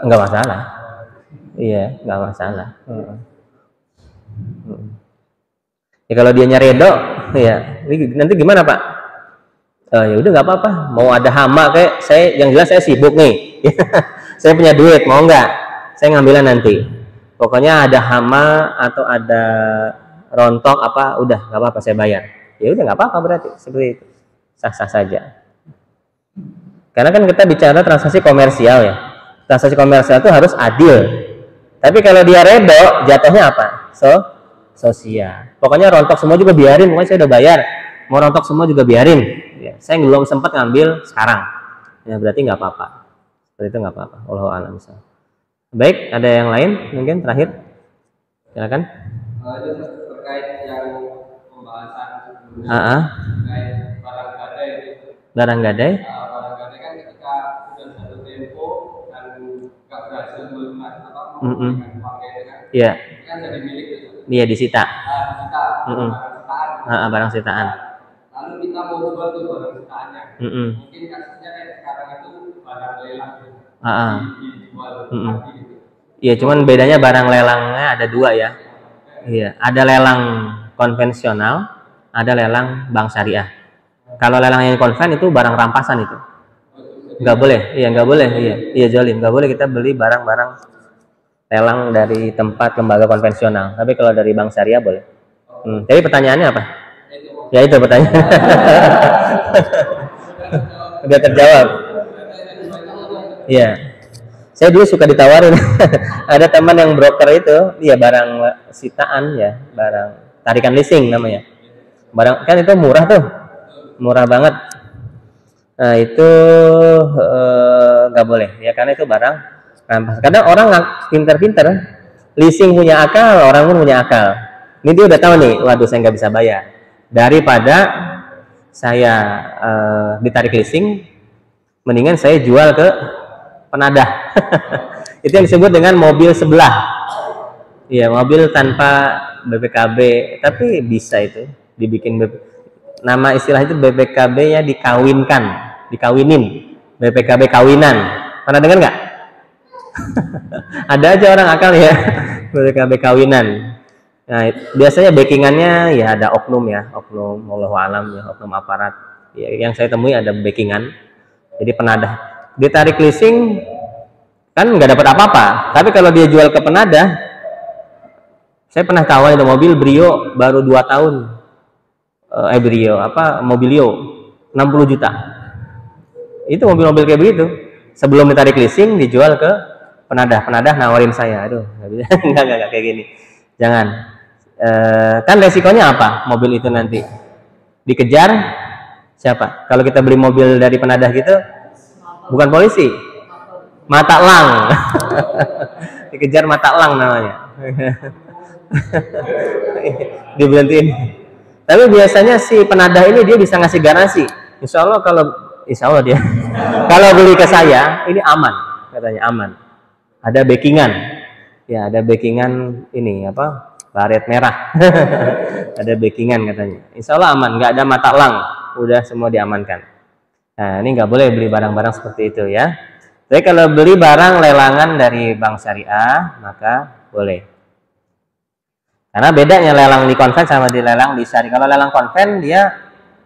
Nggak masalah. Iya, nggak masalah. Ya kalau dia nyaredo, ya nanti gimana Pak? Ya udah nggak apa-apa. Mau ada hama kayak saya, yang jelas saya sibuk nih. Saya punya duit, mau nggak? Saya ngambilnya nanti. Pokoknya ada hama atau ada rontok apa, udah nggak apa-apa saya bayar. Ya udah nggak apa-apa berarti seperti itu, sah-sah saja. Karena kan kita bicara transaksi komersial ya. Transaksi komersial itu harus adil. Tapi kalau dia redo, jatuhnya apa? Sosial. Pokoknya rontok semua juga biarin, pokoknya saya udah bayar. Mau rontok semua juga biarin. Ya, saya belum sempat ngambil sekarang. Ya berarti nggak apa-apa. Seperti itu nggak apa-apa. Wallahu a'lam. Baik, ada yang lain mungkin terakhir? Silakan. Terkait yang pembahasan terkait barang gadai. Barang gadai? Barang gadai kan ketika sudah satu tempo dan nggak berhasil menggunakan pakai kan? Iya. Kan jadi milik itu. Iya, disita. Barang sitaan. Barang sitaan. Lalu kita mau jual tuh barang sitaannya. Mungkin kasusnya kayak sekarang itu barang lelang dijual gitu. Iya, cuman bedanya barang lelangnya ada dua ya. Iya, ada lelang konvensional, ada lelang bank syariah. Kalau lelang yang konven itu barang rampasan itu. Nggak boleh, nggak boleh, iya zalim, nggak boleh kita beli barang-barang lelang dari tempat lembaga konvensional. Tapi kalau dari bank syariah boleh. Jadi pertanyaannya apa? Ya itu pertanyaan. Udah terjawab. Iya. Saya dulu suka ditawarin. Ada teman yang broker itu, dia barang sitaan ya, barang tarikan leasing namanya. Barang kan itu murah tuh, murah banget. Nah itu nggak boleh ya, karena itu barang rampas. Kadang orang pinter-pinter, leasing punya akal, orang pun punya akal. Ini dia udah tahu nih, waduh saya nggak bisa bayar. Daripada saya ditarik leasing, mendingan saya jual ke penadah. Itu yang disebut dengan mobil sebelah. Iya, mobil tanpa BPKB, tapi bisa itu dibikin nama istilah itu BPKB-nya dikawinin, BPKB kawinan. Pernah dengar nggak? Ada aja orang akal ya, BPKB kawinan. Nah, biasanya backingannya ya ada oknum, wallahu alam ya, oknum aparat. Ya, yang saya temui ada backingan. Jadi penadah ditarik leasing kan nggak dapat apa-apa. Tapi kalau dia jual ke penadah, saya pernah tahu itu mobil Brio baru 2 tahun. Mobilio 60 juta. Itu mobil-mobil kayak begitu. Sebelum ditarik leasing dijual ke penadah nawarin saya, aduh nggak bisa, nggak kayak gini, jangan. Kan resikonya apa? Mobil itu nanti dikejar siapa? Kalau kita beli mobil dari penadah gitu, bukan polisi, mata lang. Dikejar mata lang namanya. Diberhentiin. Tapi biasanya si penadah ini dia bisa ngasih garansi. Insya Allah dia kalau beli ke saya ini aman, katanya aman. Ada backingan, ya ada backingan ini baret merah. Ada backingan katanya. Insya Allah aman, nggak ada mata lang, udah semua diamankan. Nah ini nggak boleh beli barang-barang seperti itu ya. Tapi kalau beli barang lelangan dari bank syariah maka boleh. Karena bedanya lelang di konven sama di lelang di syariah. Kalau lelang konven dia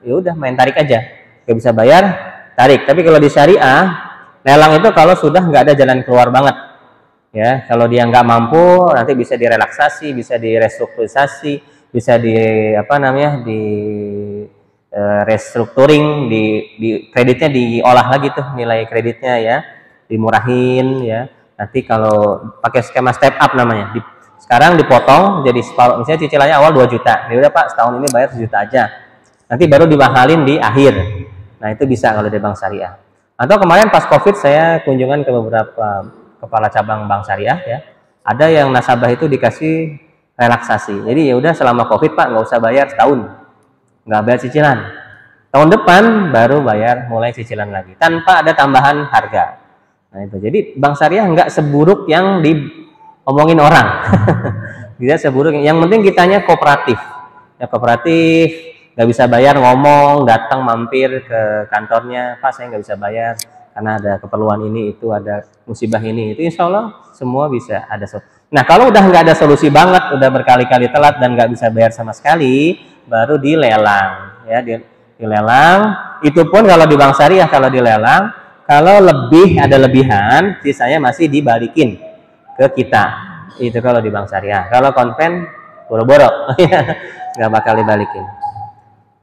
ya udah main tarik aja, nggak bisa bayar tarik. Tapi kalau di syariah lelang itu kalau sudah nggak ada jalan keluar banget. Ya, kalau dia nggak mampu nanti bisa direlaksasi, bisa direstrukturisasi, bisa di restructuring, di kreditnya diolah lagi tuh nilai kreditnya ya, dimurahin ya. Nanti kalau pakai skema step up namanya, sekarang dipotong jadi separuh, misalnya cicilannya awal 2 juta, ya udah Pak setahun ini bayar 1 juta aja, nanti baru dimahalin di akhir. Nah itu bisa kalau di bank syariah. Atau kemarin pas COVID saya kunjungan ke beberapa kepala cabang bank syariah ya, ada yang nasabah itu dikasih relaksasi, jadi ya udah selama COVID Pak nggak usah bayar setahun, nggak bayar cicilan, tahun depan baru bayar mulai cicilan lagi tanpa ada tambahan harga. Nah itu jadi bank syariah nggak seburuk yang diomongin orang. Tidak seburuk, yang penting kitanya kooperatif ya, kooperatif nggak bisa bayar ngomong, datang mampir ke kantornya, Pak saya nggak bisa bayar karena ada keperluan ini, itu ada musibah ini, itu insya Allah semua bisa ada. Nah kalau udah nggak ada solusi banget, udah berkali-kali telat dan nggak bisa bayar sama sekali, baru dilelang ya, dilelang. Itu pun kalau di bank syariah, kalau dilelang, kalau lebih ada lebihan, sisanya masih dibalikin ke kita. Itu kalau di bank syariah. Kalau konven boro-boro nggak bakal dibalikin.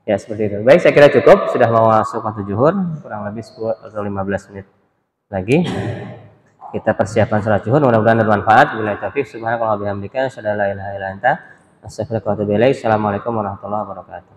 Ya seperti itu. Baik, saya kira cukup, sudah mau masuk waktu zuhur, kurang lebih 10 atau 15 menit lagi. Kita persiapan salat zuhur, mudah-mudahan bermanfaat. Billahi taufiq, subhanallahi wa bihamdika, asyhadu an la ilaha illa anta, astaghfiruka wa atubu ilaik. Assalamualaikum warahmatullahi wabarakatuh.